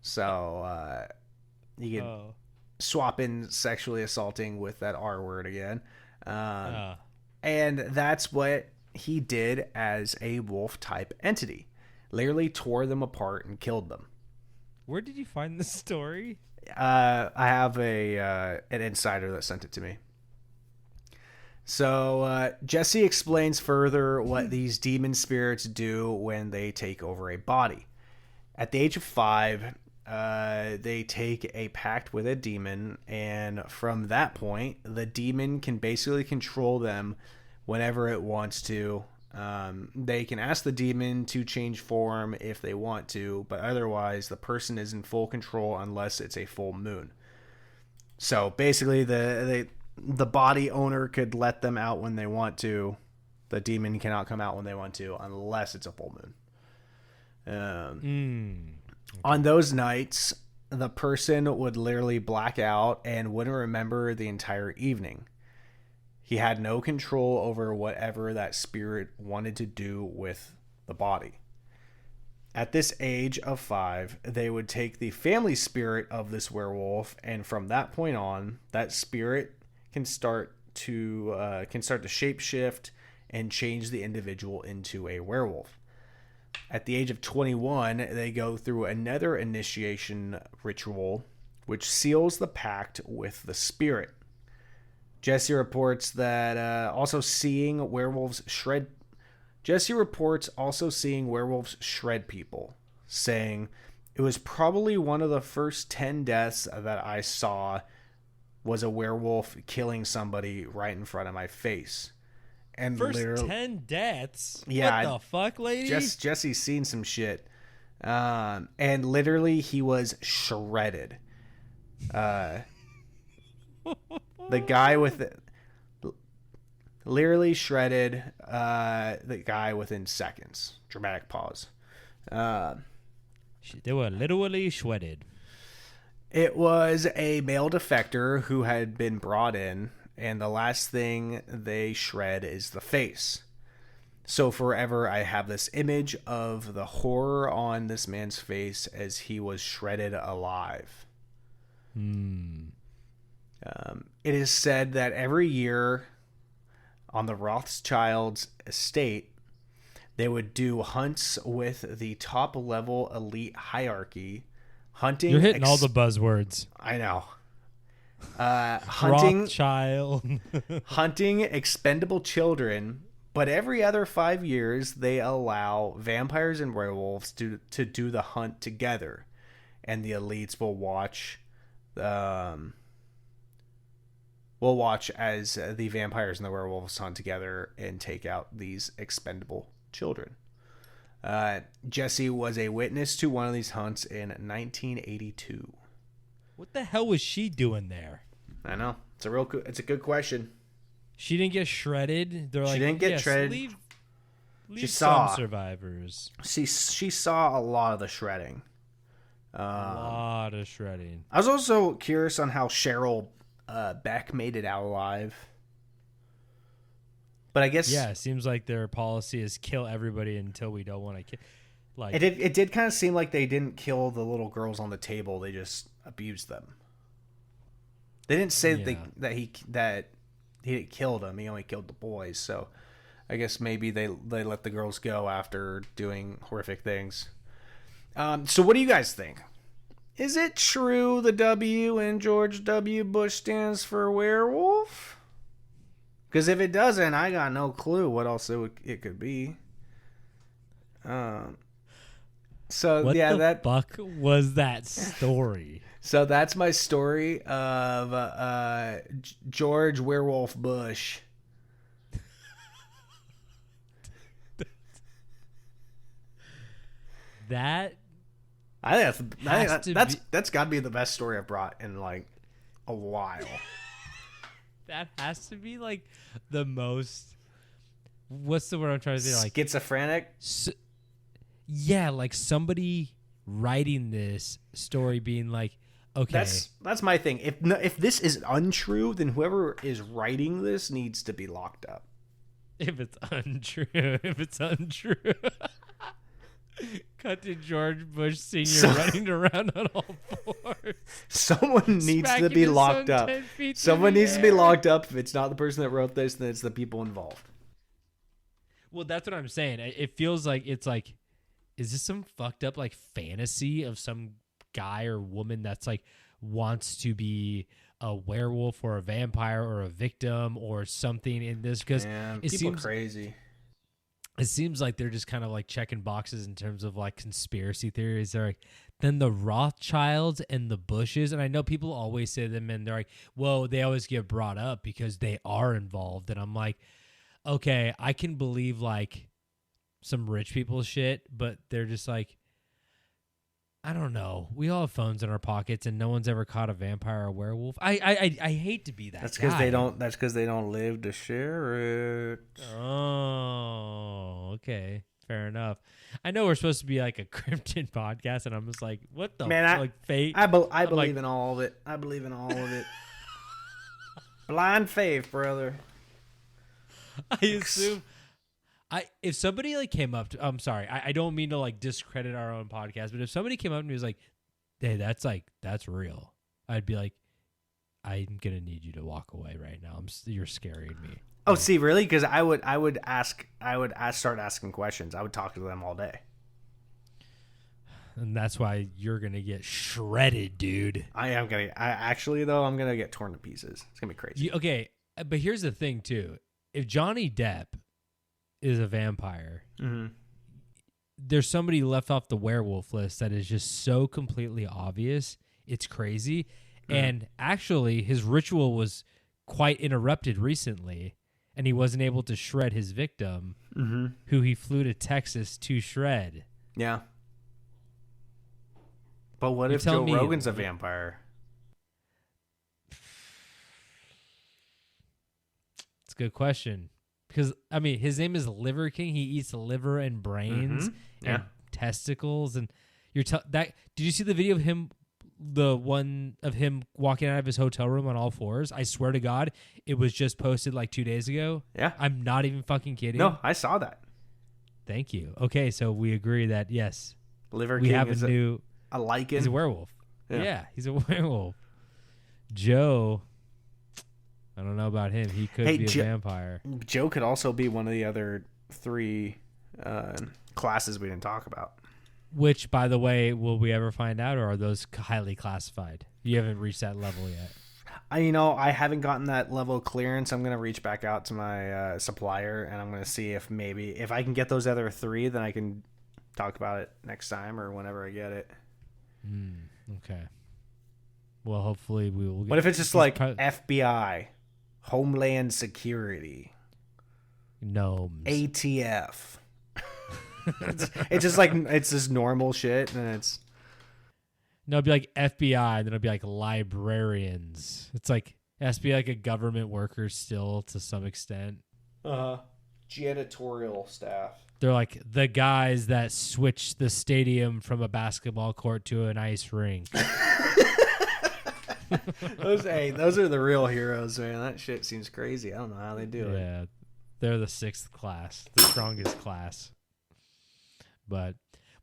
So you can swap in sexually assaulting with that R word again. And that's what he did as a wolf type entity. Literally tore them apart and killed them. Where did you find this story? I have an insider that sent it to me. So Jesse explains further what these demon spirits do when they take over a body. At the age of 5, they take a pact with a demon, and from that point, the demon can basically control them whenever it wants to. They can ask the demon to change form if they want to, but otherwise the person is in full control unless it's a full moon. So basically the body owner could let them out when they want to. The demon cannot come out when they want to unless it's a full moon. On those nights, the person would literally black out and wouldn't remember the entire evening. He had no control over whatever that spirit wanted to do with the body. At this age of 5, they would take the family spirit of this werewolf, and from that point on, that spirit can start to shapeshift and change the individual into a werewolf. At the age of 21, they go through another initiation ritual, which seals the pact with the spirit. Jesse reports also seeing werewolves shred people, saying, "It was probably one of the first 10 deaths that I saw was a werewolf killing somebody right in front of my face." And First 10 deaths? Yeah. What the fuck, lady? Jesse's seen some shit. And literally he was shredded. The guy with it, literally shredded the guy within seconds. Dramatic pause. They were literally shredded. It was a male defector who had been brought in, and the last thing they shred is the face. So forever I have this image of the horror on this man's face as he was shredded alive. It is said that every year on the Rothschilds' estate, they would do hunts with the top level elite hierarchy. Hunting. You're hitting all the buzzwords. I know. Hunting Rothschild. hunting expendable children, but every other 5 years they allow vampires and werewolves to do the hunt together, and the elites will watch. We'll watch as the vampires and the werewolves hunt together and take out these expendable children. Jesse was a witness to one of these hunts in 1982. What the hell was she doing there? I know. It's a good question. She didn't get shredded. They're like, She didn't get yes, shredded. Leave She some saw. survivors. She saw a lot of the shredding. A lot of shredding. I was also curious on how Cheryl Beck made it out alive. But I guess Yeah, it seems like their policy is kill everybody until we don't want to kill. Like it did kind of seem like they didn't kill the little girls on the table. They just abused them. They didn't say that he didn't kill them. He only killed the boys. So I guess maybe they let the girls go after doing horrific things. So what do you guys think? Is it true the W in George W. Bush stands for werewolf? Because if it doesn't, I got no clue what else it could be. So what yeah, the fuck was that story? So that's my story of George Werewolf Bush. that I think Has to that's got to be the best story I've brought in like a while. that has to be like the most. What's the word I'm trying to say? Like Schizophrenic. Yeah, like somebody writing this story being like, okay, That's my thing. If this is untrue, then whoever is writing this needs to be locked up. if it's untrue. Cut to George Bush Sr. running around on all fours. Someone needs to Smacking be his locked son up. 10 feet through Someone the needs to be air. locked up. If it's not the person that wrote this, then it's the people involved. Well, that's what I'm saying. It feels like it's like, is this some fucked up like fantasy of some guy or woman that's like wants to be a werewolf or a vampire or a victim or something in this? Because Man, it people seems crazy. it seems like they're just kind of like checking boxes in terms of like conspiracy theories. They're like, then the Rothschilds and the Bushes, and I know people always say them, and they're like, well, they always get brought up because they are involved, and I'm like, okay, I can believe like some rich people shit, but they're just like, I don't know. We all have phones in our pockets, and no one's ever caught a vampire or werewolf. I hate to be that. That's because guy. they don't. That's because they don't live to share it. Oh, okay, fair enough. I know we're supposed to be like a cryptid podcast, and I'm just like, what the Man, like fate? I believe like- in all of it. I believe in all of it. Blind faith, brother. I assume. If somebody like came up to, I'm sorry, I don't mean to like discredit our own podcast, but if somebody came up to me and was like, hey, that's real, I'd be like, I'm gonna need you to walk away right now. You're scaring me. Oh, see, really? Because I would start asking questions. I would talk to them all day. And that's why you're gonna get shredded, dude. I'm gonna get torn to pieces. It's gonna be crazy. Okay, but here's the thing too. If Johnny Depp is a vampire, there's somebody left off the werewolf list that is just so completely obvious. It's crazy. And actually, his ritual was quite interrupted recently, and he wasn't able to shred his victim, who he flew to Texas to shred. Yeah. But what You if tell Joe me- Rogan's a vampire? It's a good question. Because, I mean, his name is Liver King. He eats liver and brains Yeah. and testicles. And did you see the video of him, the one of him walking out of his hotel room on all fours? I swear to God, it was just posted like 2 days ago. Yeah. I'm not even fucking kidding. No, I saw that. Thank you. Okay, so we agree that, yes, Liver we King have is a new... a lichen. He's a werewolf. Yeah. Yeah, he's a werewolf. Joe, I don't know about him. He could be a vampire. Joe could also be one of the other 3 classes we didn't talk about. Which, by the way, will we ever find out, or are those highly classified? You haven't reached that level yet. I haven't gotten that level of clearance. I'm going to reach back out to my supplier, and I'm going to see if I can get those other 3, then I can talk about it next time or whenever I get it. Okay. Well, hopefully we will get... What if it's just like FBI, Homeland Security, gnomes? ATF? it's just like, it's just normal shit, and it's... No, it'd be like FBI, and then it'd be like librarians. It's like, it has to be like a government worker still to some extent. Janitorial staff. They're like the guys that switch the stadium from a basketball court to an ice rink. Those are the real heroes, man. That shit seems crazy. I don't know how they do it. Yeah, they're the 6th class, the strongest class. But,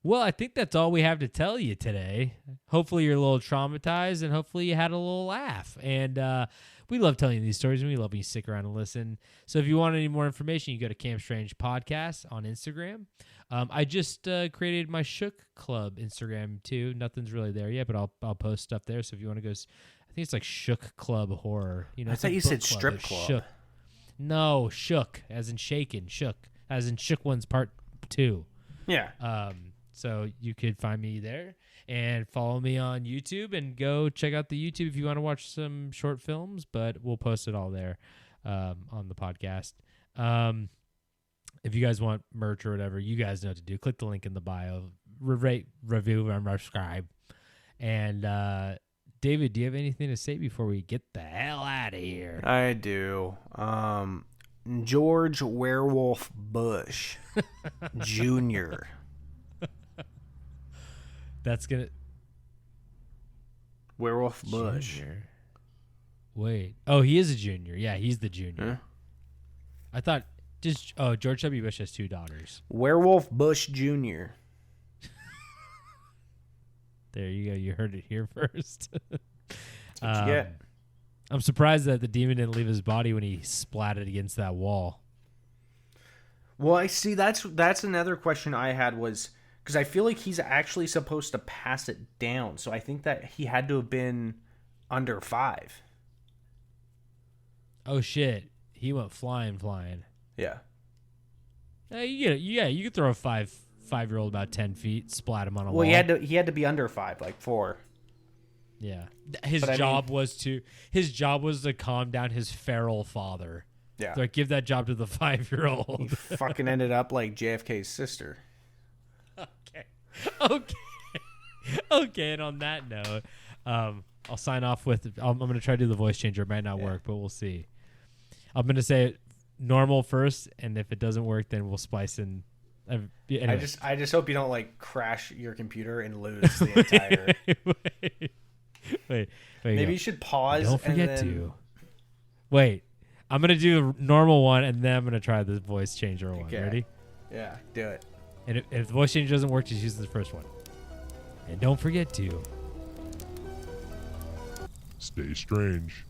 well, I think that's all we have to tell you today. Hopefully you're a little traumatized, and hopefully you had a little laugh. And we love telling you these stories, and we love when you stick around and listen. So if you want any more information, you go to Camp Strange Podcast on Instagram. I just created my Shook Club Instagram too. Nothing's really there yet, but I'll post stuff there. So if you want to go, I think it's like Shook Club Horror. You know, I it's thought a you book said club, strip but club. Shook. No, Shook as in shaken. Shook as in Shook Ones Part 2. Yeah. So you could find me there and follow me on YouTube, and go check out the YouTube if you want to watch some short films, but we'll post it all there on the podcast. If you guys want merch or whatever, you guys know what to do. Click the link in the bio rate, review, and subscribe. And David, do you have anything to say before we get the hell out of here? I do. George Werewolf Bush Jr. That's gonna Werewolf Bush. Junior. Wait. Oh, he is a junior. Yeah, he's the junior. I thought George W. Bush has 2 daughters. Werewolf Bush Jr. There you go. You heard it here first. That's what you get. I'm surprised that the demon didn't leave his body when he splatted against that wall. Well, I see. That's another question I had was because I feel like he's actually supposed to pass it down. So I think that he had to have been under 5. Oh shit! He went flying. Yeah. You could throw a 5-year-old about 10 feet, splat him on a wall. Well, he had to be under 5, like 4. Yeah, his job was to calm down his feral father. Yeah. So give that job to the 5-year-old. He fucking ended up like JFK's sister. Okay. And on that note, I'll sign off with. I'm going to try to do the voice changer. It might not work, but we'll see. I'm going to say it normal first, and if it doesn't work, then we'll splice in. Anyway. I just hope you don't like crash your computer and lose the entire. Wait. Maybe you should pause. Don't forget to. Wait, I'm gonna do the normal one, and then I'm gonna try the voice changer one. Okay. Ready? Yeah, do it. And if the voice changer doesn't work, just use the first one. And don't forget to stay strange.